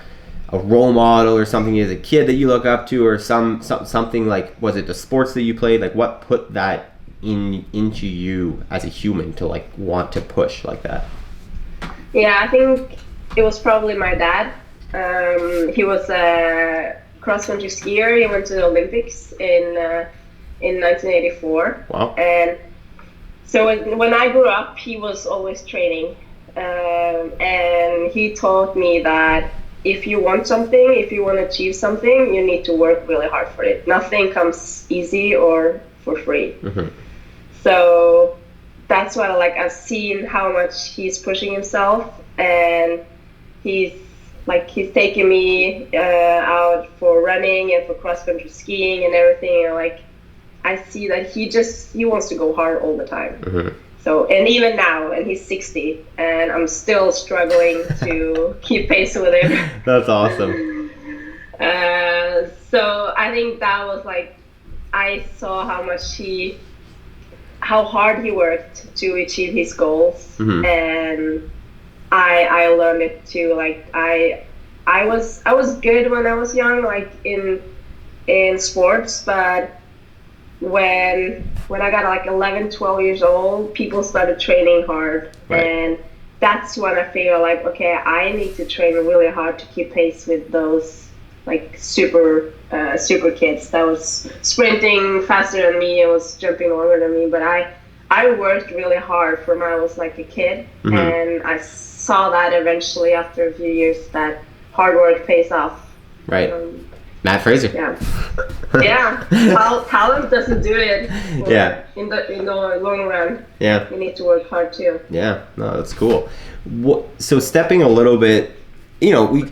a role model or something as a kid that you look up to, or something, like, was it the sports that you played? Like, what put that into you as a human to, like, want to push like that? Yeah, I think it was probably my dad. He was a cross-country skier. He went to the Olympics in 1984. Wow. And so when I grew up, he was always training. And he taught me that if you want something, if you want to achieve something, you need to work really hard for it. Nothing comes easy or for free. Mm-hmm. So that's why, like, I've seen how much he's pushing himself, and he's taking me out for running and for cross-country skiing and everything. And, like, I see that he wants to go hard all the time. Mm-hmm. So, and even now, and he's 60, and I'm still struggling to keep pace with him. That's awesome. So I think that was, like, I saw how hard he worked to achieve his goals. Mm-hmm. And I learned it too. Like, I was good when I was young, like, in sports, but when I got, like, 11, 12 years old, people started training hard. Right. And that's when I feel like, okay, I need to train really hard to keep pace with those, like, super kids that was sprinting faster than me and was jumping longer than me. But I worked really hard from when I was, like, a kid. Mm-hmm. And I saw that eventually after a few years that hard work pays off. Right. Matt Fraser. Yeah. Talent doesn't do it. In the long run. Yeah. You need to work hard too. Yeah. No, that's cool. So stepping a little bit, you know,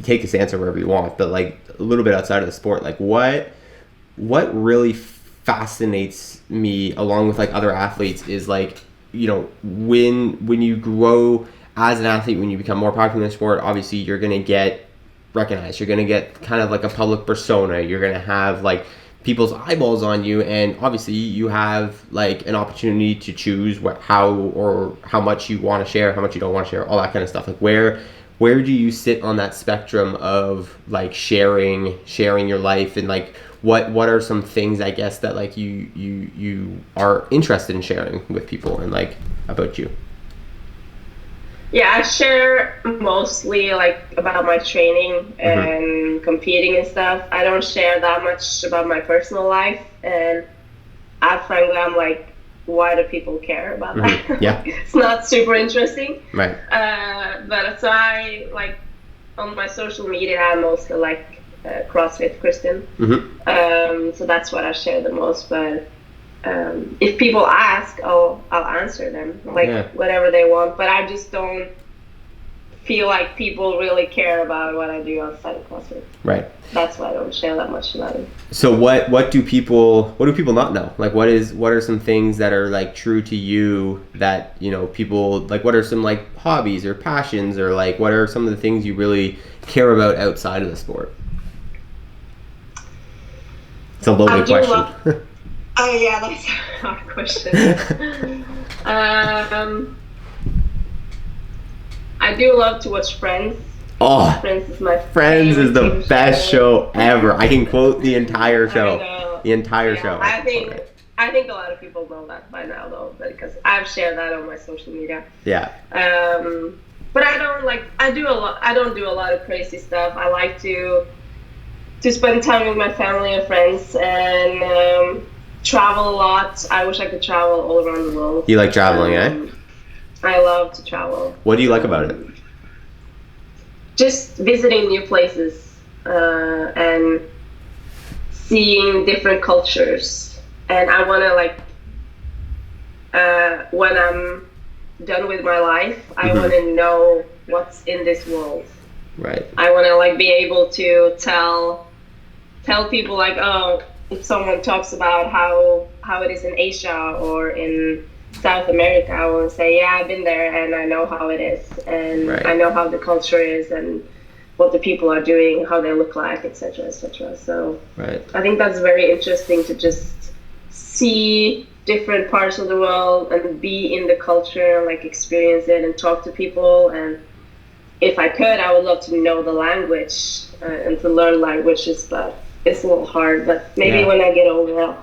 take this answer wherever you want, but, like, a little bit outside of the sport, like, what really fascinates me, along with, like, other athletes, is, like, you know, when you grow as an athlete, when you become more popular in the sport, obviously you're going to get recognized. You're going to get kind of like a public persona. You're going to have, like, people's eyeballs on you, and obviously you have, like, an opportunity to choose how much you want to share, how much you don't want to share, all that kind of stuff. Like, where do you sit on that spectrum of, like, sharing your life, and, like, what are some things, I guess, that, like, you are interested in sharing with people, and, like, about you? Yeah, I share mostly, like, about my training and competing and stuff. I don't share that much about my personal life, and frankly, I'm like, why do people care about that? Yeah. It's not super interesting. Right. But so I, like, on my social media, I mostly, like, CrossFit Kristin. Mm-hmm. So that's what I share the most. But if people ask, I'll answer them, like, whatever they want. But I just don't feel like people really care about what I do outside of CrossFit. Right. That's why I don't share that much about it. So what do people not know? Like, what are some things that are, like, true to you that, you know, people, like, what are some, like, hobbies or passions, or, like, what are some of the things you really care about outside of the sport? It's a loaded question. Oh yeah, that's a hard question. I do love to watch Friends. Oh, Friends is my Friends is the best show ever. I can quote the entire show. The entire show. I think I think a lot of people know that by now, though, because I've shared that on my social media. Yeah. But I don't do a lot of crazy stuff. I like to spend time with my family and friends and travel a lot. I wish I could travel all around the world. You like traveling, eh? I love to travel. What do you like about it? Just visiting new places and seeing different cultures. And I want to when I'm done with my life, I want to know what's in this world. Right. I want to be able to tell people if someone talks about how it is in Asia or in South America, I will say, yeah, I've been there and I know how it is, and right. I know how the culture is and what the people are doing, how they look like, etc., etc. So right. I think that's very interesting to just see different parts of the world and be in the culture, experience it and talk to people. And if I could, I would love to know the language and to learn languages, but it's a little hard. But maybe when I get older,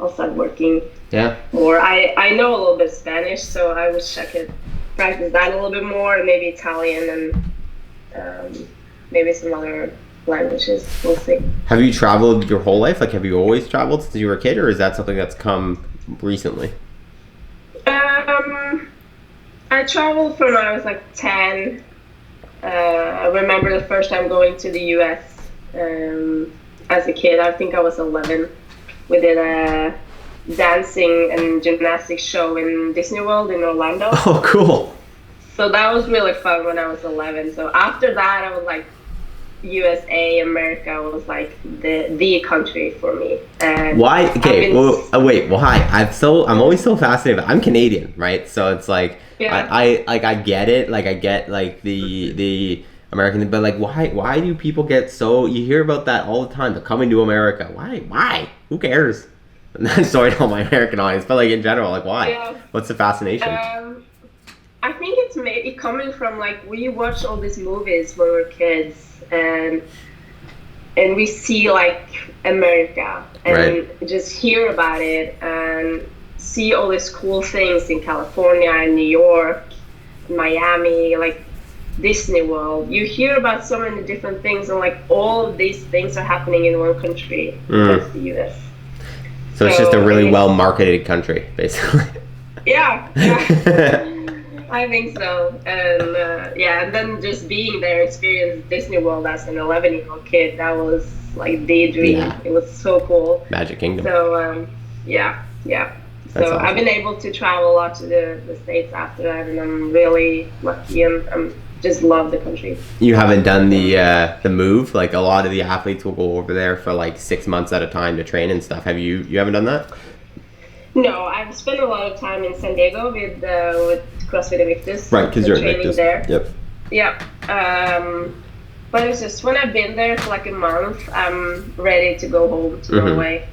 I'll start working. Yeah. More. I know a little bit of Spanish, so I wish I could practice that a little bit more, and maybe Italian and maybe some other languages. We'll see. Have you traveled your whole life? Have you always traveled since you were a kid, or is that something that's come recently? I traveled from when I was 10. I remember the first time going to the US as a kid. I think I was 11. We did a dancing and gymnastics show in Disney World in Orlando. Oh, cool. So that was really fun when I was 11. So after that, I was USA, America was the country for me. And why? Okay. Wait. Well, hi. I'm always so fascinated. I'm Canadian, right? So it's yeah. I get it. I get the American, but why do people get so? You hear about that all the time. They're coming to America. Why? Who cares? Sorry to all my American audience, but in general, why? Yeah. What's the fascination? I think it's maybe coming from we watch all these movies when we're kids, and we see America and just hear about it and see all these cool things in California and New York, Miami, Disney World. You hear about so many different things, and all of these things are happening in one country. That's the US. So it's just a really well marketed country, basically. Yeah. I think so. And and then just being there, experience Disney World as an 11-year-old kid, that was the dream. Yeah. It was so cool. Magic Kingdom. So yeah. So awesome. I've been able to travel a lot to the States after that, and I'm really lucky and just love the country. You haven't done the move? A lot of the athletes will go over there for 6 months at a time to train and stuff. Have you haven't done that? No, I've spent a lot of time in San Diego with CrossFit Invictus. Right, because you're training Invictus. there. Yep. Yeah. But it's just when I've been there for a month, I'm ready to go home to Norway.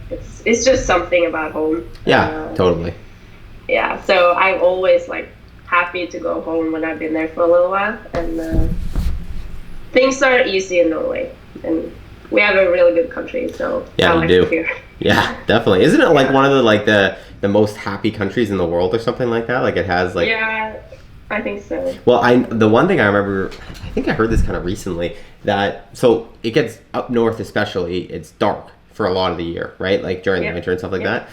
It's just something about home. Yeah, totally. Yeah, so I'm always happy to go home when I've been there for a little while, and things are easy in Norway, and we have a really good country. So yeah, I you do. It here. Yeah, definitely. Isn't it one of the most happy countries in the world or something like that? It has Yeah, I think so. Well, the one thing I remember, I think I heard this kind of recently, so it gets up north especially, it's dark for a lot of the year, right? During the winter and stuff like that.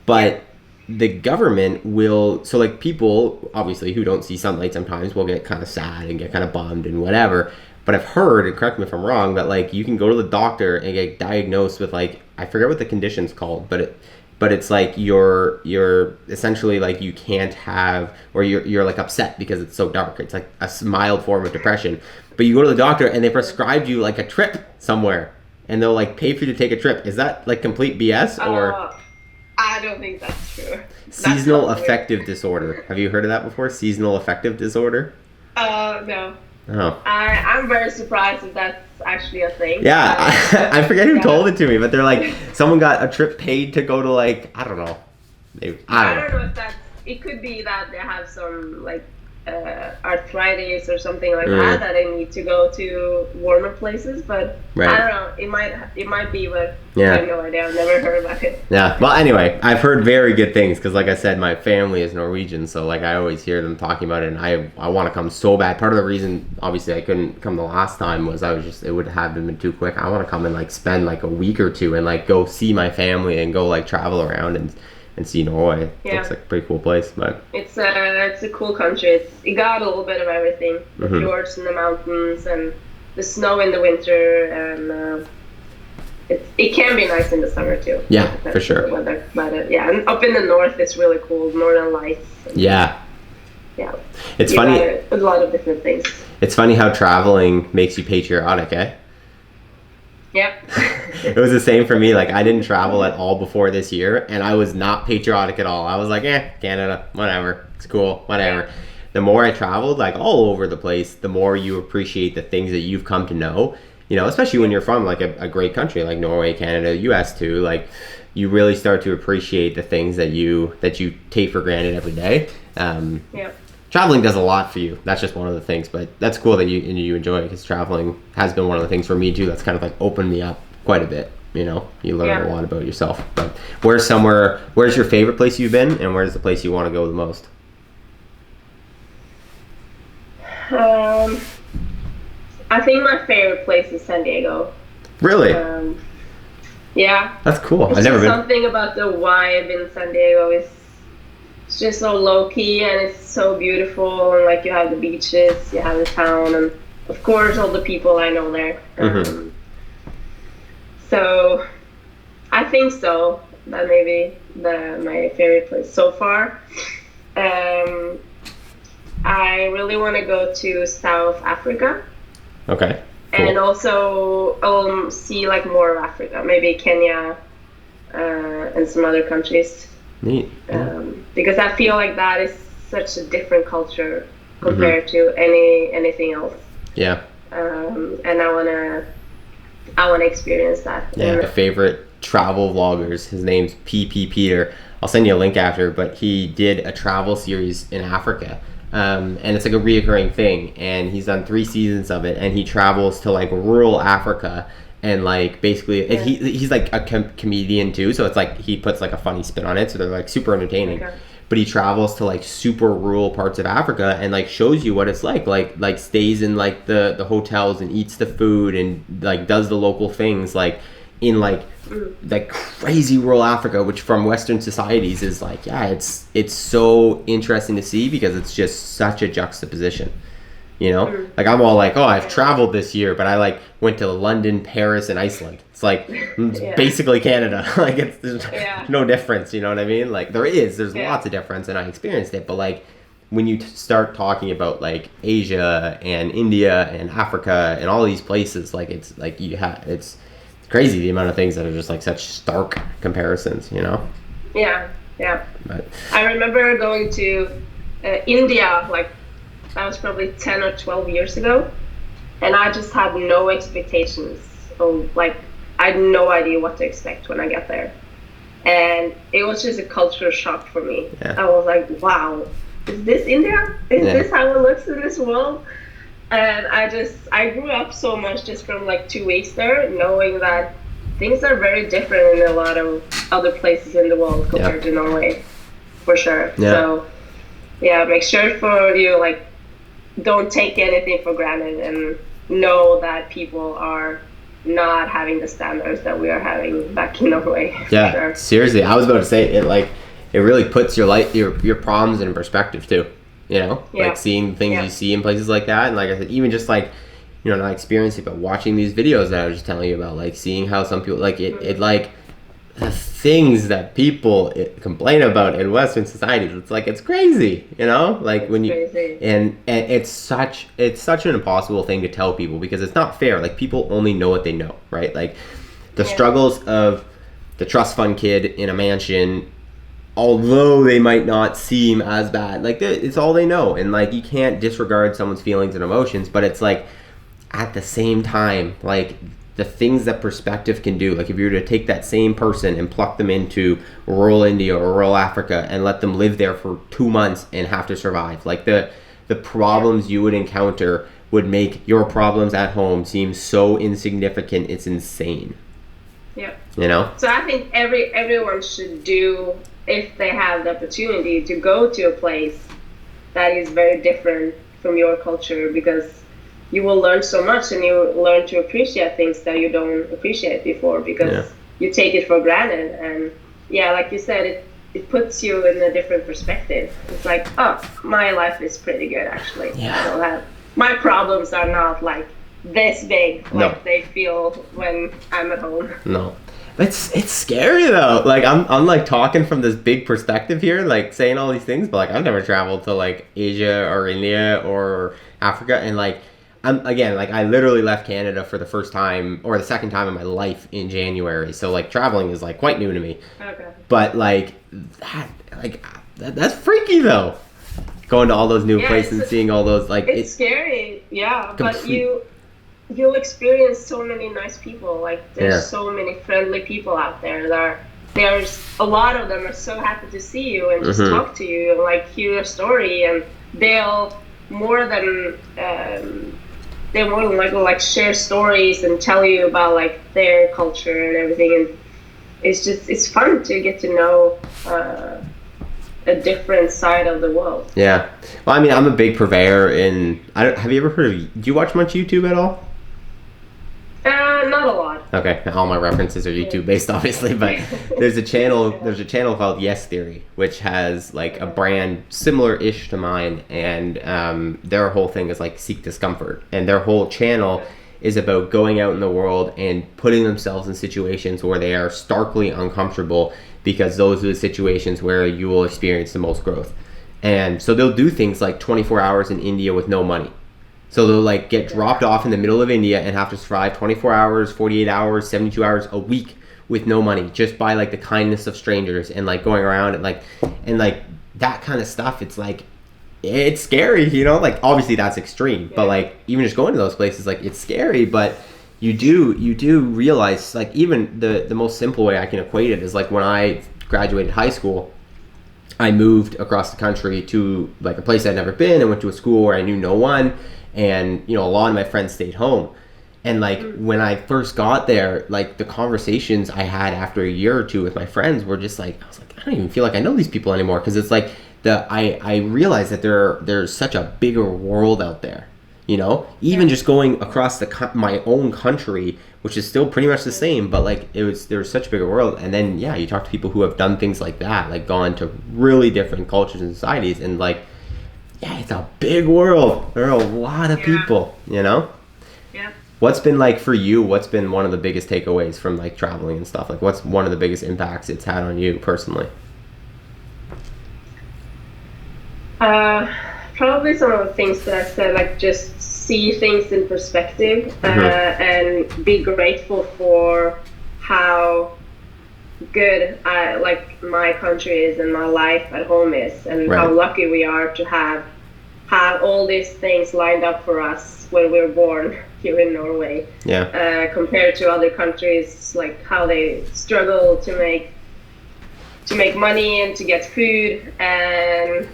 But the government will, people obviously who don't see sunlight sometimes will get kind of sad and get kind of bummed and whatever. But I've heard, and correct me if I'm wrong, that you can go to the doctor and get diagnosed with I forget what the condition's called, but it's you're essentially you can't have, or you're upset because it's so dark. It's a mild form of depression. But you go to the doctor and they prescribed you a trip somewhere, and they'll pay for you to take a trip. Is that complete BS or? I don't think that's true. Seasonal affective disorder. Have you heard of that before? Seasonal affective disorder? No. Oh. I'm very surprised if that's actually a thing. Yeah, I forget who told it to me, but they're someone got a trip paid to go to I don't know. I don't know if that's, it could be that they have some arthritis or something like that I need to go to warmer places. But Right. I don't know. It might be, but Yeah. I have no idea. I've never heard about it. Yeah. Well, anyway, I've heard very good things because, like I said, my family is Norwegian, so like I always hear them talking about it, and I want to come so bad. Part of the reason, obviously, I couldn't come the last time was it would have been too quick. I want to come and like spend like a week or two and like go see my family and go like travel around and see Norway. Yeah. Looks like a pretty cool place, but It's a cool country. It got a little bit of everything: the fjords and the mountains and the snow in the winter, and it can be nice in the summer too. Yeah, Depends for sure. on the weather. But yeah, and up in the north it's really cool. Northern Lights. And, yeah. Yeah. It's You funny. got a lot of different things. It's funny how traveling makes you patriotic, eh? Yeah. It was the same for me. Like, I didn't travel at all before this year, and I was not patriotic at all. I was like, Canada, whatever. It's cool, whatever. The more I traveled, like, all over the place, the more you appreciate the things that you've come to know, you know, especially when you're from, like, a great country like Norway, Canada, US too. Like, you really start to appreciate the things that you take for granted every day. Yeah. Traveling does a lot for you. That's just one of the things, but that's cool that you enjoy it, because traveling has been one of the things for me too. That's kind of like opened me up quite a bit. You know, you learn a lot about yourself. But where's your favorite place you've been, and where's the place you want to go the most? I think my favorite place is San Diego. Really? Yeah. That's cool. It's I've never just been. something about the vibe in San Diego is just so low key, and it's so beautiful, and like you have the beaches, you have the town, and of course all the people I know there. So I think so. That may be my favorite place so far. I really want to go to South Africa. Okay. Cool. And also see like more of Africa, maybe Kenya and some other countries. Neat. Because I feel like that is such a different culture compared to anything else. Yeah. And I wanna experience that. Yeah. My favorite travel vloggers, his name's PP Peter. I'll send you a link after, but he did a travel series in Africa. And it's like a reoccurring thing, and he's done 3 seasons of it, and he travels to like rural Africa, and like basically and he's like a comedian too, so it's like he puts like a funny spin on it, so they're like super entertaining. But he travels to like super rural parts of Africa and like shows you what it's like stays in like the hotels and eats the food and like does the local things like in like crazy rural Africa, which from Western societies is like, it's so interesting to see, because it's just such a juxtaposition, you know? Like, I'm all like, I've traveled this year, but I like went to London, Paris, and Iceland. It's like it's basically Canada. Like, there's no difference, you know what I mean? Like, there's lots of difference, and I experienced it, but like when you start talking about like Asia and India and Africa and all these places, like it's like it's crazy the amount of things that are just like such stark comparisons, you know? Yeah. But I remember going to India, like that was probably 10 or 12 years ago, and I just had no expectations of, like, I had no idea what to expect when I got there, and it was just a culture shock for me. I was like, wow, is this India? Is this how it looks in this world? And I grew up so much just from like 2 weeks there, knowing that things are very different in a lot of other places in the world compared to Norway, for sure. So make sure for you, like, don't take anything for granted, and know that people are not having the standards that we are having back in Norway. Seriously, I was about to say it really puts your problems in perspective too. You know, like seeing things you see in places like that. And like I said, even just like, you know, not experiencing, but watching these videos that I was just telling you about, like seeing how some people like it like the things that people complain about in Western societies. It's like, it's crazy, you know, like it's when you, crazy. And it's such an impossible thing to tell people, because it's not fair. Like, people only know what they know, right? Like the struggles of the trust fund kid in a mansion, although they might not seem as bad, like it's all they know, and like you can't disregard someone's feelings and emotions, but it's like at the same time, like the things that perspective can do, like if you were to take that same person and pluck them into rural India or rural Africa and let them live there for 2 months and have to survive, like the the problems you would encounter would make your problems at home seem so insignificant, it's insane. Yeah. You know? So I think everyone should do, if they have the opportunity, to go to a place that is very different from your culture, because you will learn so much, and you learn to appreciate things that you don't appreciate before, because you take it for granted. And yeah, like you said, it puts you in a different perspective. It's like, oh, my life is pretty good actually. Yeah. My problems are not like this big, like they feel when I'm at home. No. It's scary though. Like I'm like talking from this big perspective here, like saying all these things, but like I've never traveled to like Asia or India or Africa, and like I literally left Canada for the first time or the second time in my life in January. So like traveling is like quite new to me. Okay. But that's freaky though. Going to all those new places and seeing all those like it's scary, but you'll experience so many nice people. Like there's so many friendly people out there. There's a lot of them are so happy to see you and just talk to you and like hear your story, and they'll more than like share stories and tell you about like their culture and everything. And it's fun to get to know a different side of the world. Yeah. Well, I mean, I'm a big purveyor in. Have you ever heard of? Do you watch much YouTube at all? Not a lot. Okay, all my references are YouTube based, obviously, but there's a channel called Yes Theory, which has like a brand similar-ish to mine, and their whole thing is like seek discomfort, and their whole channel is about going out in the world and putting themselves in situations where they are starkly uncomfortable, because those are the situations where you will experience the most growth. And so they'll do things like 24 hours in India with no money. So they'll like get dropped off in the middle of India and have to survive 24 hours, 48 hours, 72 hours a week with no money, just by like the kindness of strangers and like going around and like that kind of stuff. It's like, it's scary, you know, like obviously that's extreme, but like even just going to those places, like it's scary, but you do realize, like even the most simple way I can equate it is like when I graduated high school, I moved across the country to like a place I'd never been and went to a school where I knew no one. And, you know, a lot of my friends stayed home. And, like, when I first got there, like, the conversations I had after a year or two with my friends were just, like, I was like, I don't even feel like I know these people anymore. Because it's, like, I realized that there's such a bigger world out there, you know? Even just going across my own country, which is still pretty much the same, but, like, there's such a bigger world. And then, yeah, you talk to people who have done things like that, like, gone to really different cultures and societies, and, like, yeah, it's a big world. There are a lot of people, you know? Yeah. What's been like for you, what's been one of the biggest takeaways from like traveling and stuff? Like what's one of the biggest impacts it's had on you personally? Probably some of the things that I said, like just see things in perspective and be grateful for how good like my country is and my life at home is, and how lucky we are to have all these things lined up for us when we're born here in Norway. Compared to other countries, like how they struggle to make money and to get food, and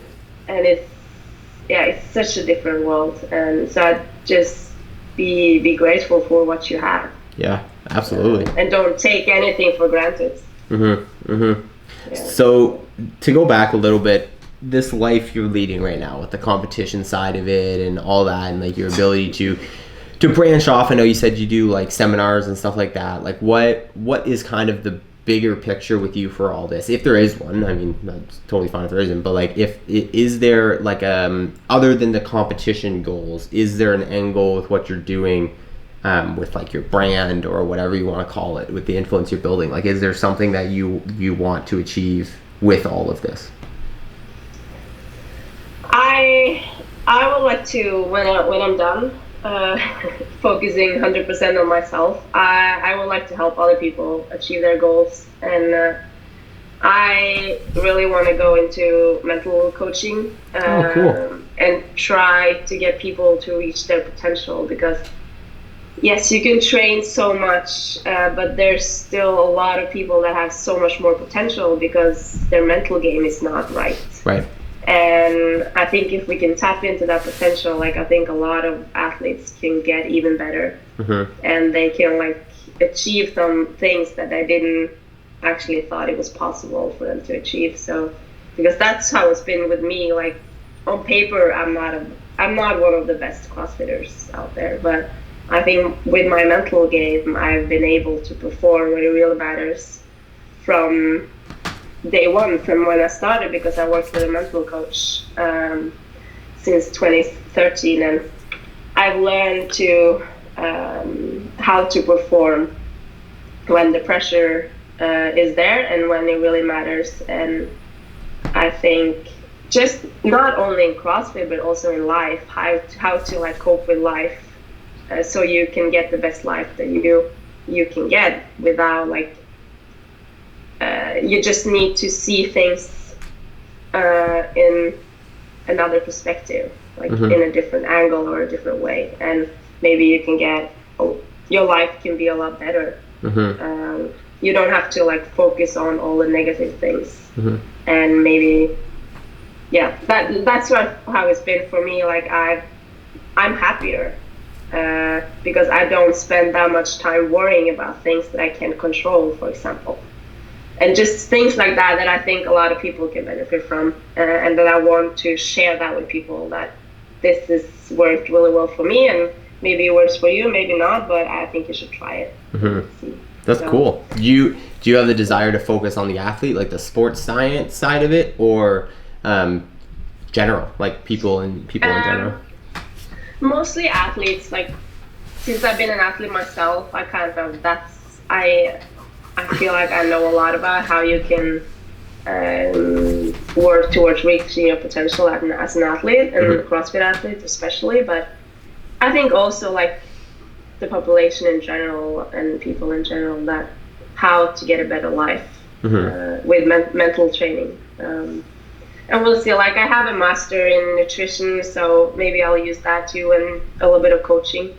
it's such a different world. And so I'd just be grateful for what you have. Yeah, absolutely. And don't take anything for granted. So to go back a little bit, this life you're leading right now with the competition side of it and all that, and like your ability to branch off. I know you said you do like seminars and stuff like that. Like what is kind of the bigger picture with you for all this, if there is one? I mean, that's totally fine if there isn't, but like is there like other than the competition goals, is there an end goal with what you're doing? With like your brand or whatever you want to call it, with the influence you're building, like is there something that you want to achieve with all of this? I would like to, when I'm done focusing 100% on myself, I would like to help other people achieve their goals, and I really want to go into mental coaching and try to get people to reach their potential, because yes, you can train so much, but there's still a lot of people that have so much more potential because their mental game is not right. Right. And I think if we can tap into that potential, like I think a lot of athletes can get even better, and they can like achieve some things that they didn't actually thought it was possible for them to achieve. So because that's how it's been with me. Like on paper, I'm not one of the best CrossFitters out there, but I think with my mental game, I've been able to perform when it really matters from day one, from when I started, because I worked with a mental coach since 2013, and I've learned to how to perform when the pressure is there and when it really matters. And I think just not only in CrossFit but also in life, how to like cope with life, so you can get the best life that you can get without like you just need to see things in another perspective, like in a different angle or a different way, and maybe you can get your life can be a lot better. You don't have to like focus on all the negative things, and maybe that's how it's been for me. Like I'm happier because I don't spend that much time worrying about things that I can't control, for example. And just things like that I think a lot of people can benefit from, and that I want to share that with people, that this has worked really well for me, and maybe it works for you, maybe not, but I think you should try it. That's cool. Do you have the desire to focus on the athlete, like the sports science side of it, or general, like people in general? Mostly athletes. Like since I've been an athlete myself, I feel like I know a lot about how you can work towards reaching your potential as an athlete, and a CrossFit athlete especially. But I think also like the population in general and people in general, that how to get a better life with mental training. And we'll see, like I have a master in nutrition, so maybe I'll use that too, and a little bit of coaching.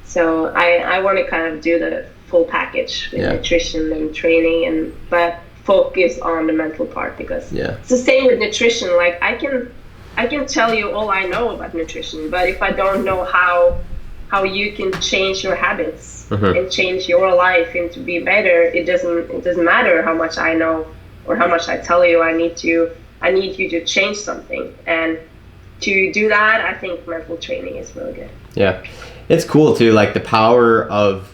So I want to kind of do the full package with nutrition and training, but focus on the mental part, because it's the same with nutrition. Like I can tell you all I know about nutrition, but if I don't know how you can change your habits and change your life and to be better, it doesn't matter how much I know or how much I tell you. I need you to change something, and to do that, I think mental training is really good. Yeah, it's cool too, like the power of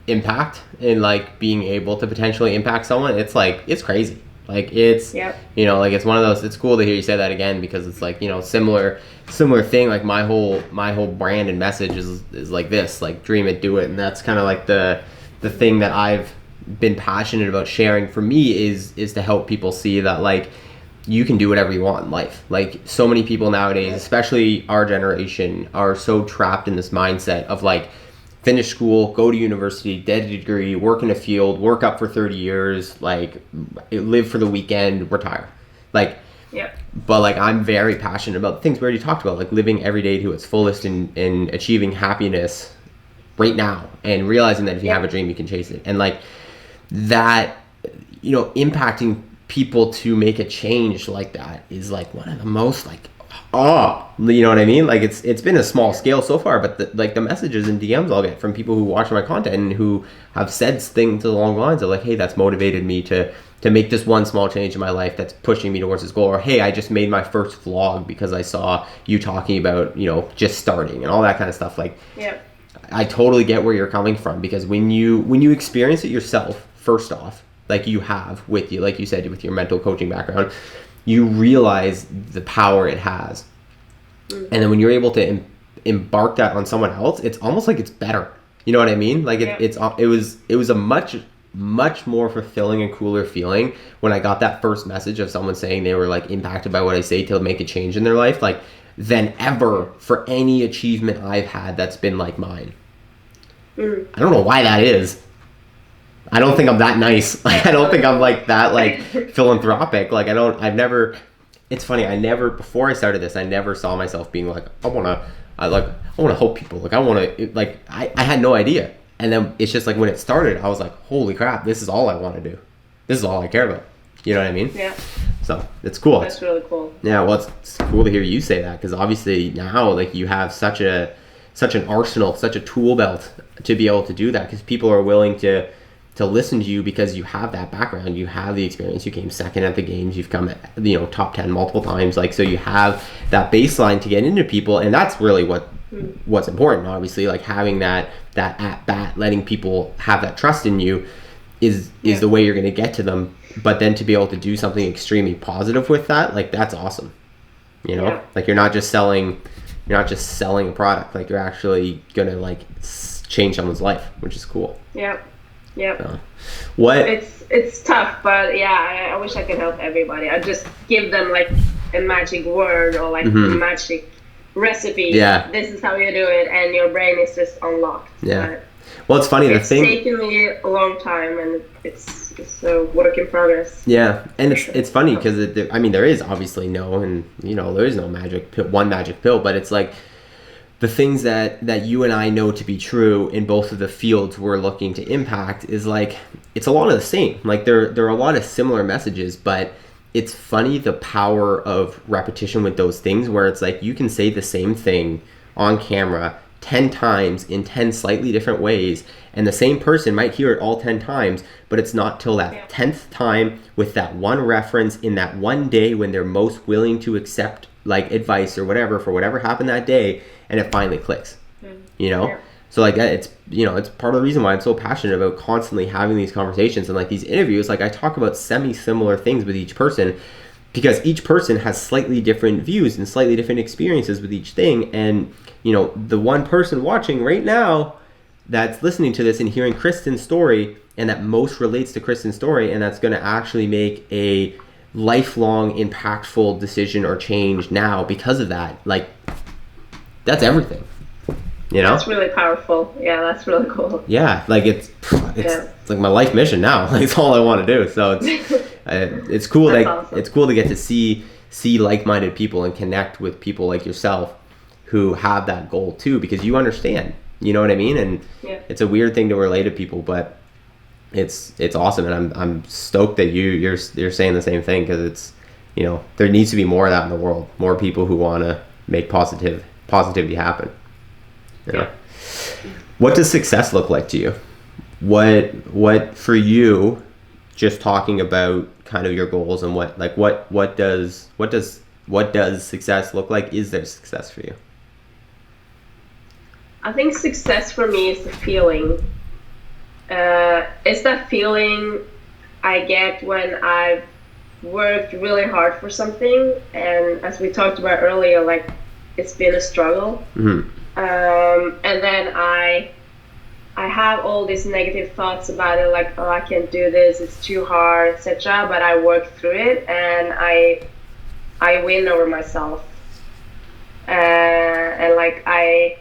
impact and like being able to potentially impact someone. It's like, it's crazy. Like it's, you know, like it's one of those, it's cool to hear you say that again, because it's like, you know, similar thing. Like my whole brand and message is like this, like dream it, do it. And that's kind of like the thing that I've been passionate about sharing. For me is to help people see that like you can do whatever you want in life. Like so many people nowadays, especially our generation, are so trapped in this mindset of like, finish school, go to university, get a degree, work in a field, work up for 30 years, like live for the weekend, retire. Like, but like I'm very passionate about the things we already talked about, like living every day to its fullest and achieving happiness right now, and realizing that if you have a dream, you can chase it. And like that, you know, impacting people to make a change like that is like one of the most like, you know what I mean? Like it's been a small scale so far, but the messages and DMs I'll get from people who watch my content and who have said things along the lines of like, hey, that's motivated me to make this one small change in my life that's pushing me towards this goal. Or hey, I just made my first vlog because I saw you talking about, you know, just starting and all that kind of stuff. Like, I totally get where you're coming from, because when you experience it yourself, first off, like you have with you, like you said, with your mental coaching background, you realize the power it has. And then when you're able to embark that on someone else, it's almost like it's better. You know what I mean? Like it was a much more fulfilling and cooler feeling when I got that first message of someone saying they were like impacted by what I say to make a change in their life, like than ever for any achievement I've had that's been like mine. I don't know why that is. I don't think I'm that nice. Like, I don't think I'm like that, like philanthropic. Like it's funny. Before I started this, I never saw myself being like, I want to help people. Like I had no idea. And then it's just like when it started, I was like, holy crap, this is all I want to do. This is all I care about. You know what I mean? Yeah. So it's cool. That's really cool. Yeah, well, it's cool to hear you say that, because obviously now, like, you have such an arsenal, such a tool belt to be able to do that, because people are willing to listen to you because you have that background, you have the experience, you came second at the games, you've come, top 10 multiple times, like, so you have that baseline to get into people, and that's really what's important, obviously, like, having that at bat, letting people have that trust in you is the way you're going to get to them. But then to be able to do something extremely positive with that, like, that's awesome. Like, you're not just selling a product, like, you're actually gonna, like, change someone's life, which is cool. Yep. What it's tough, but I wish I could help everybody. I just give them, like, a magic word or, like, a magic recipe. This is how you do it, and your brain is just unlocked. Well, it's funny, it's taken me a long time, and it's a work in progress. And it's funny because there is obviously there is no magic pill, one magic pill, but it's like the things that you and I know to be true in both of the fields we're looking to impact is, like, it's a lot of the same. Like, there are a lot of similar messages, but it's funny the power of repetition with those things, where it's like you can say the same thing on camera 10 times in 10 slightly different ways, and the same person might hear it all 10 times, but it's not till that 10th time with that one reference in that one day when they're most willing to accept, like, advice or whatever for whatever happened that day, and it finally clicks. So, like, it's it's part of the reason why I'm so passionate about constantly having these conversations and, like, these interviews. Like, I talk about semi-similar things with each person, because each person has slightly different views and slightly different experiences with each thing. And the one person watching right now that's listening to this and hearing Kristin's story, and that most relates to Kristin's story, and that's going to actually make a lifelong impactful decision or change now because of that, like, that's everything. That's really powerful. That's really cool. Like, it's like my life mission now. Like, it's all I want to do. So it's cool. Like, awesome. It's cool to get to see like-minded people and connect with people like yourself who have that goal too, because you understand. You know what I mean? And it's a weird thing to relate to people, but it's awesome, and I'm stoked that you're saying the same thing, because it's there needs to be more of that in the world. More people who want to make positivity happen. What does success look like to you? What for you? Just talking about kind of your goals and what does success look like? Is there success for you? I think success for me is the feeling. It's that feeling I get when I've worked really hard for something, and as we talked about earlier, like, it's been a struggle. And then I have all these negative thoughts about it, like, oh, I can't do this, it's too hard, etc. But I work through it, and I win over myself, and like I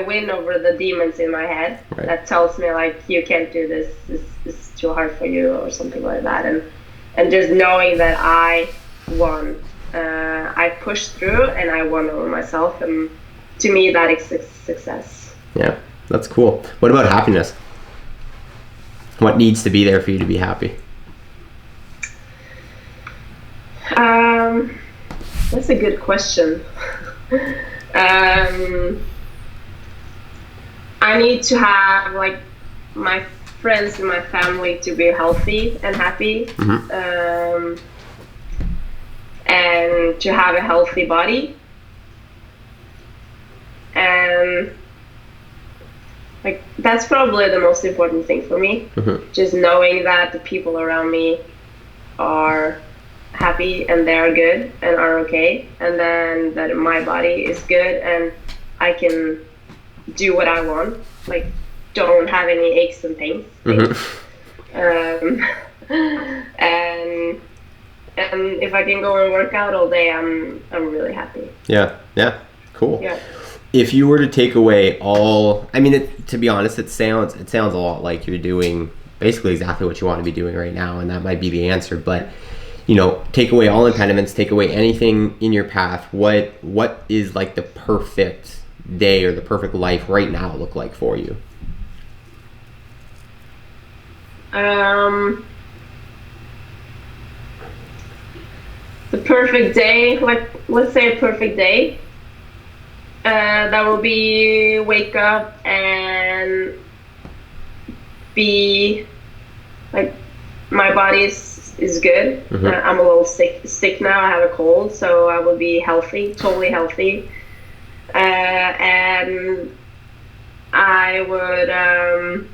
win over the demons in my head that tells me, like, you can't do this, this is too hard for you, or something like that. And just knowing that I won, I pushed through and I won over myself, and to me that is success. That's cool. What about happiness? What needs to be there for you to be happy? That's a good question. I need to have, like, my friends and my family to be healthy and happy, and to have a healthy body, and, like, that's probably the most important thing for me. Just knowing that the people around me are happy and they are good and are okay, and then that my body is good and I can do what I want, like, don't have any aches and pains. And if I can go and work out all day, I'm really happy. Cool. If you were to take away all, I mean, to be honest, it sounds a lot like you're doing basically exactly what you want to be doing right now, and that might be the answer. But take away all impediments, take away anything in your path. What is, like, the perfect day or the perfect life right now look like for you? the perfect day, like let's say a perfect day, that will be wake up and be like my body is good. I'm a little sick now. I have a cold, so I will be healthy, totally healthy, and I would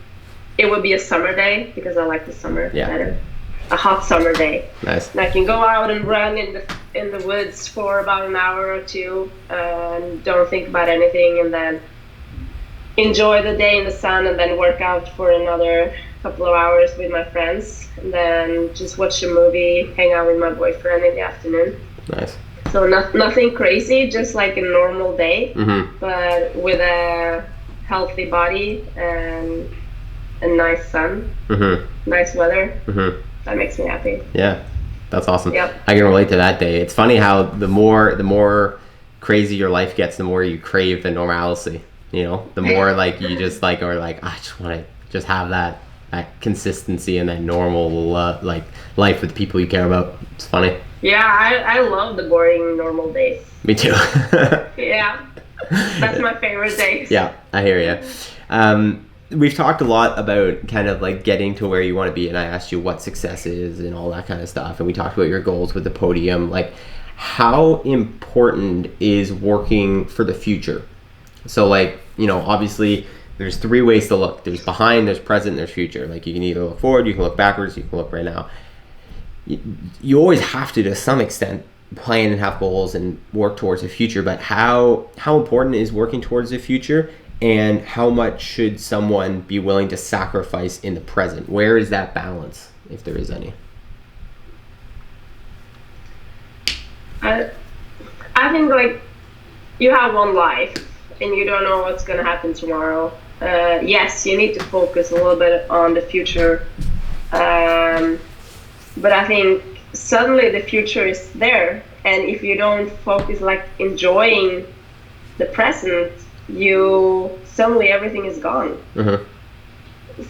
it would be a summer day because I like the summer better. A hot summer day. Nice. And I can go out and run in the woods for about an hour or two and don't think about anything, and then enjoy the day in the sun, and then work out for another couple of hours with my friends, and then just watch a movie, hang out with my boyfriend in the afternoon. Nice. So nothing crazy, just like a normal day, but with a healthy body and a nice sun, nice weather. That makes me happy. Yeah, that's awesome. Yep. I can relate to that day. It's funny how the more crazy your life gets, the more you crave the normalcy. You know, the more like you just like are like, I just want to just have that consistency and that normal like life with the people you care about. It's funny. Yeah, I love the boring normal days. Me too. Yeah, that's my favorite days. Yeah, I hear you. We've talked a lot about kind of like getting to where you want to be, and I asked you what success is and all that kind of stuff, and we talked about your goals with the podium. Like, how important is working for the future? So like, you know, obviously there's three ways to look. There's behind, there's present, there's future. Like, you can either look forward, you can look backwards, you can look right now. You always have to some extent, plan and have goals and work towards the future, but how important is working towards the future, and how much should someone be willing to sacrifice in the present? Where is that balance, if there is any? I think like you have one life and you don't know what's going to happen tomorrow. Yes, you need to focus a little bit on the future, but I think suddenly the future is there, and if you don't focus like enjoying the present, suddenly everything is gone.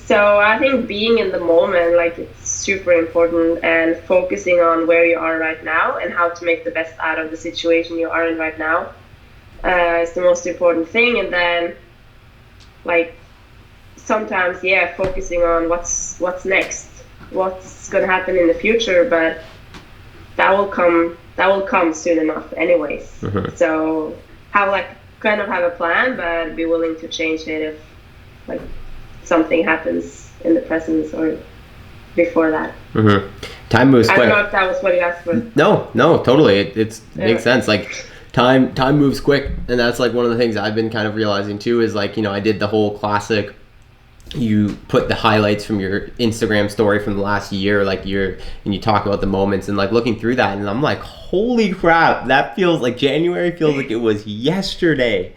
So I think being in the moment, like, it's super important, and focusing on where you are right now and how to make the best out of the situation you are in right now is the most important thing. And then like sometimes focusing on what's next, what's gonna happen in the future, but that will come soon enough anyways. So kind of have a plan, but be willing to change it if like something happens in the present or before that. Time moves quick. I don't know if that was what you asked for. No, totally. It makes sense. Like time moves quick, and that's like one of the things I've been kind of realizing too, is like, you know, I did the whole classic, you put the highlights from your Instagram story from the last year, and you talk about the moments, and like looking through that, and I'm like, holy crap, that feels like January feels like it was yesterday.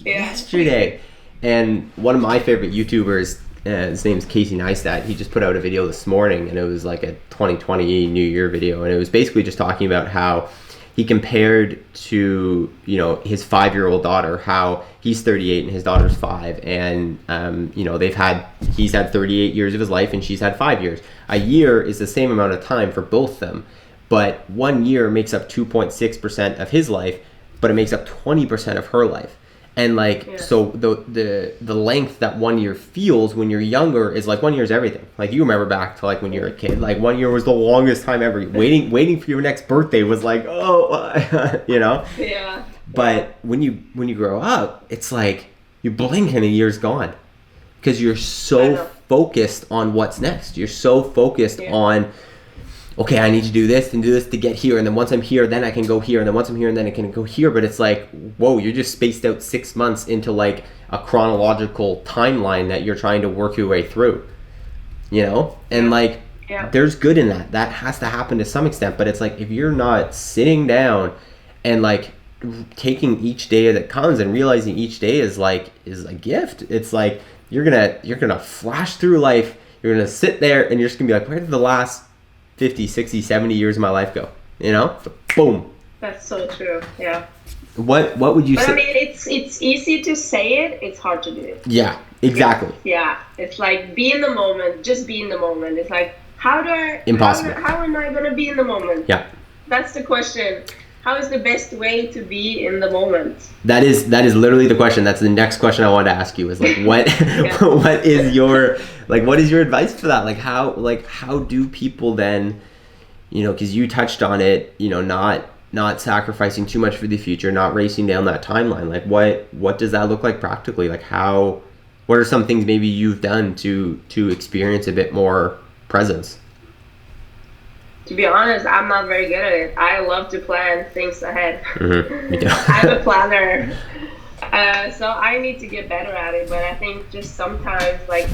Yesterday. And one of my favorite YouTubers, his name's Casey Neistat, he just put out a video this morning, and it was like a 2020 New Year video, and it was basically just talking about how he compared to, you know, his 5-year-old daughter, how he's 38 and his daughter's 5, and you know, he's had 38 years of his life and she's had 5 years. A year is the same amount of time for both of them, but 1 year makes up 2.6% of his life, but it makes up 20% of her life. And like, so the length that 1 year feels when you're younger is like 1 year is everything. Like, you remember back to like when you were a kid, like 1 year was the longest time ever. Waiting for your next birthday was like, oh, you know? Yeah. But when you grow up, it's like you blink and a year's gone, because you're so focused on what's next. You're so focused on, okay, I need to do this and do this to get here, and then once I'm here, then I can go here, and then once I'm here, and then I can go here. But it's like, whoa, you're just spaced out 6 months into like a chronological timeline that you're trying to work your way through, you know? And like, there's good in that. That has to happen to some extent, but it's like, if you're not sitting down and like taking each day that comes and realizing each day is a gift, it's like you're gonna flash through life. You're gonna sit there and you're just gonna be like, where did the last 50, 60, 70 years of my life go? You know? So, boom. That's so true. Yeah. What would you say? I mean, it's easy to say it, it's hard to do it. Yeah, exactly. Yeah. It's like, be in the moment, just be in the moment. It's like, Impossible. How am I gonna be in the moment? Yeah. that's the question. How is the best way to be in the moment? That is literally the question. That's the next question I wanted to ask you is like what what is your advice for that? Like how do people then, because you touched on it, not sacrificing too much for the future, not racing down that timeline. Like what does that look like practically? Like what are some things maybe you've done to experience a bit more presence? To be honest, I'm not very good at it. I love to plan things ahead. Mm-hmm. Me too. I'm a planner. So I need to get better at it, but I think just sometimes like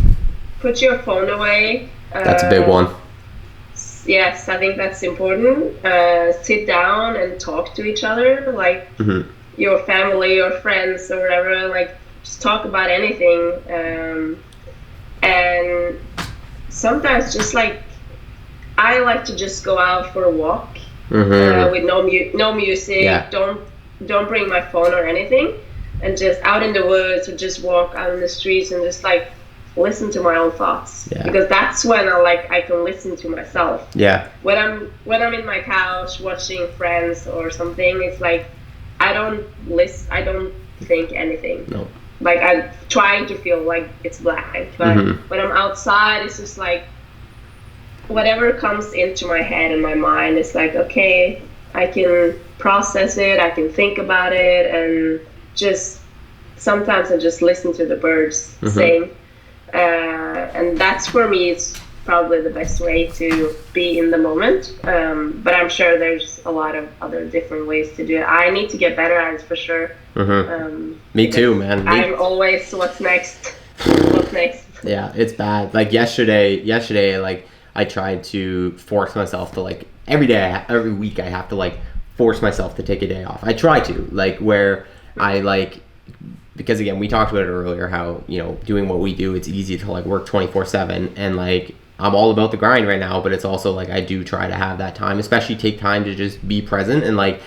put your phone away. That's a big one. Yes, I think that's important. Sit down and talk to each other, like your family or friends or whatever, like just talk about anything. And sometimes just like, I like to just go out for a walk with no music. Yeah. Don't bring my phone or anything, and just out in the woods or just walk out in the streets and just like listen to my own thoughts. Yeah. Because that's when I can listen to myself. Yeah. When I'm in my couch watching Friends or something, it's like I don't think anything. No. Like I'm trying to feel like it's blank. But when I'm outside, it's just like whatever comes into my head and my mind, it's like, okay, I can process it, I can think about it, and just sometimes I just listen to the birds sing. And that's for me, it's probably the best way to be in the moment. But I'm sure there's a lot of other different ways to do it. I need to get better at it for sure. Me too, man. I'm always, what's next? What's next? Yeah, it's bad. Like yesterday, like I tried to force myself to like every week I have to like force myself to take a day off. I try to like where I like, because again, we talked about it earlier, how, doing what we do, it's easy to like work 24/7, and like I'm all about the grind right now, but it's also like I do try to have that time, especially take time to just be present, and like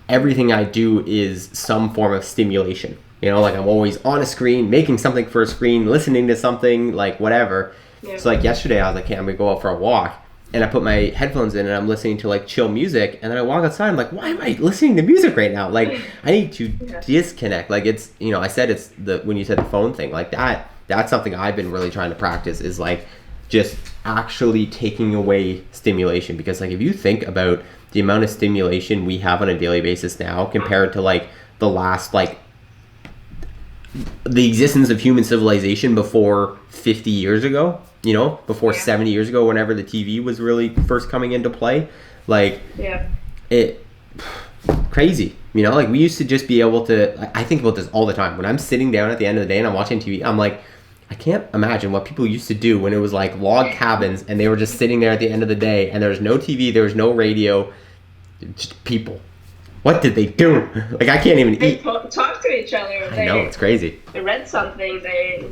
everything I do is some form of stimulation. Like I'm always on a screen, making something for a screen, listening to something, like whatever. Yeah. So like yesterday I was like, okay, I'm gonna go out for a walk, and I put my headphones in and I'm listening to like chill music, and then I walk outside, I'm like, why am I listening to music right now? Like I need to disconnect. Like it's, I said it's when you said the phone thing, like that's something I've been really trying to practice, is like just actually taking away stimulation. Because like if you think about the amount of stimulation we have on a daily basis now compared to like the last like the existence of human civilization before 50 years ago, before 70 years ago, whenever the TV was really first coming into play, like it crazy, like we used to just be able to, I think about this all the time when I'm sitting down at the end of the day and I'm watching TV. I'm like, I can't imagine what people used to do when it was like log cabins and they were just sitting there at the end of the day and there was no TV, there was no radio, just people. What did they do? Like I can't even eat. They talk to each other. I know, it's crazy. They read something. They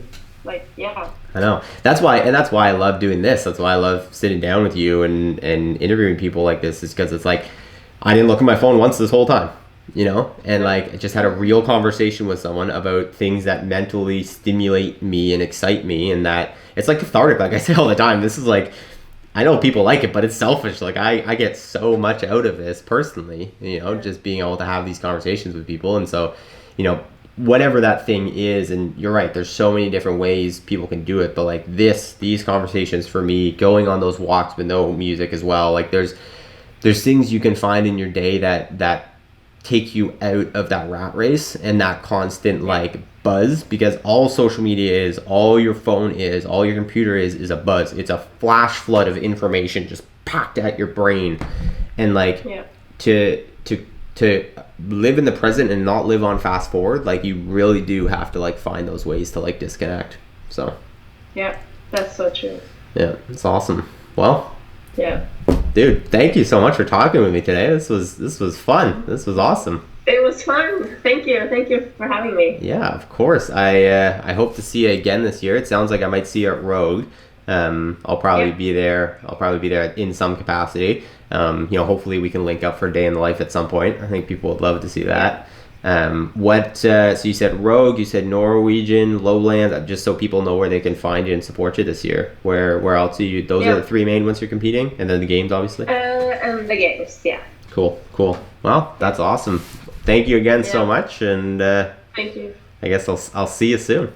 I know. That's why I love doing this. That's why I love sitting down with you and interviewing people like this, is because it's like I didn't look at my phone once this whole time, and like I just had a real conversation with someone about things that mentally stimulate me and excite me, and that it's like cathartic. Like I say all the time, this is like, I know people like it, but it's selfish. Like I get so much out of this personally, just being able to have these conversations with people. And so, whatever that thing is, and you're right, there's so many different ways people can do it, but like these conversations for me, going on those walks with no music as well, like there's things you can find in your day that take you out of that rat race and that constant like buzz, because all social media is, all your phone is, all your computer is a buzz. It's a flash flood of information just packed at your brain, and like to live in the present and not live on fast forward, like you really do have to like find those ways to like disconnect. So yeah, that's so true. Yeah, it's awesome. Well, yeah, dude, thank you so much for talking with me today. This was fun. This was awesome. It was fun. Thank you for having me. Yeah, of course. I hope to see you again this year. It sounds like I might see you at Rogue. I'll probably be there. I'll probably be there in some capacity. Hopefully we can link up for a day in the life at some point. I think people would love to see that. So you said Rogue, you said Norwegian, Lowlands, just so people know where they can find you and support you this year. Where else are you? Those are the three main ones you're competing, and then the games, obviously. And the games, yeah. Cool. Well, that's awesome. Thank you again so much, and thank you. I guess I'll see you soon.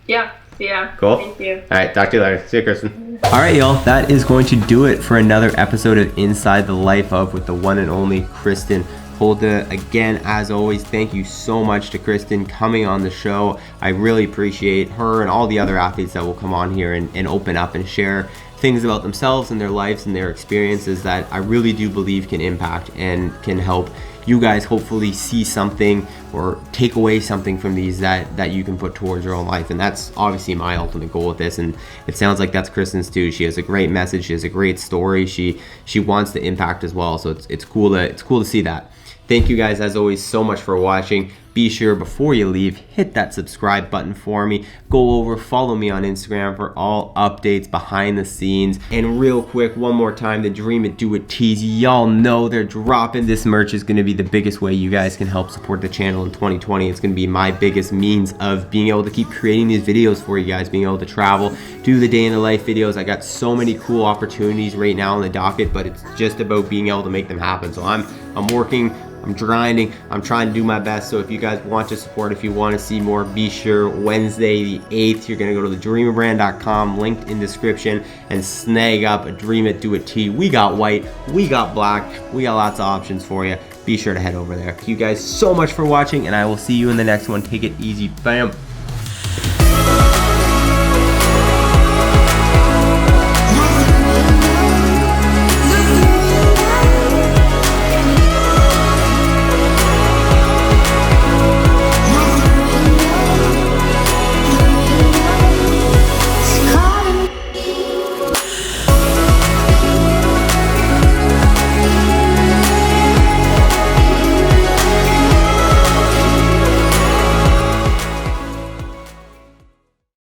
Yeah, see ya. Cool. Thank you. All right, talk to you later. See you, Kristin. All right, y'all. That is going to do it for another episode of Inside the Life of with the one and only Kristin Holte. Again, as always, thank you so much to Kristin coming on the show. I really appreciate her and all the other athletes that will come on here and open up and share things about themselves and their lives and their experiences that I really do believe can impact and can help you guys hopefully see something or take away something from these that you can put towards your own life. And that's obviously my ultimate goal with this, and it sounds like that's Kristin's too. She has a great message, she has a great story, she wants to impact as well, so it's cool to see that. Thank you guys as always so much for watching. Be sure before you leave, hit that subscribe button for me. Go over, follow me on Instagram for all updates behind the scenes. And real quick, one more time, the Dream It, Do It tees. Y'all know they're dropping. This merch is gonna be the biggest way you guys can help support the channel in 2020. It's gonna be my biggest means of being able to keep creating these videos for you guys, being able to travel, do the day in the life videos. I got so many cool opportunities right now on the docket, but it's just about being able to make them happen. So I'm working, I'm grinding, I'm trying to do my best. So if you guys want to support, if you want to see more, be sure Wednesday the 8th, you're gonna go to thedreamerbrand.com, linked in description, and snag up a Dream It, Do It tee. We got white, we got black, we got lots of options for you. Be sure to head over there. Thank you guys so much for watching, and I will see you in the next one. Take it easy. Bam.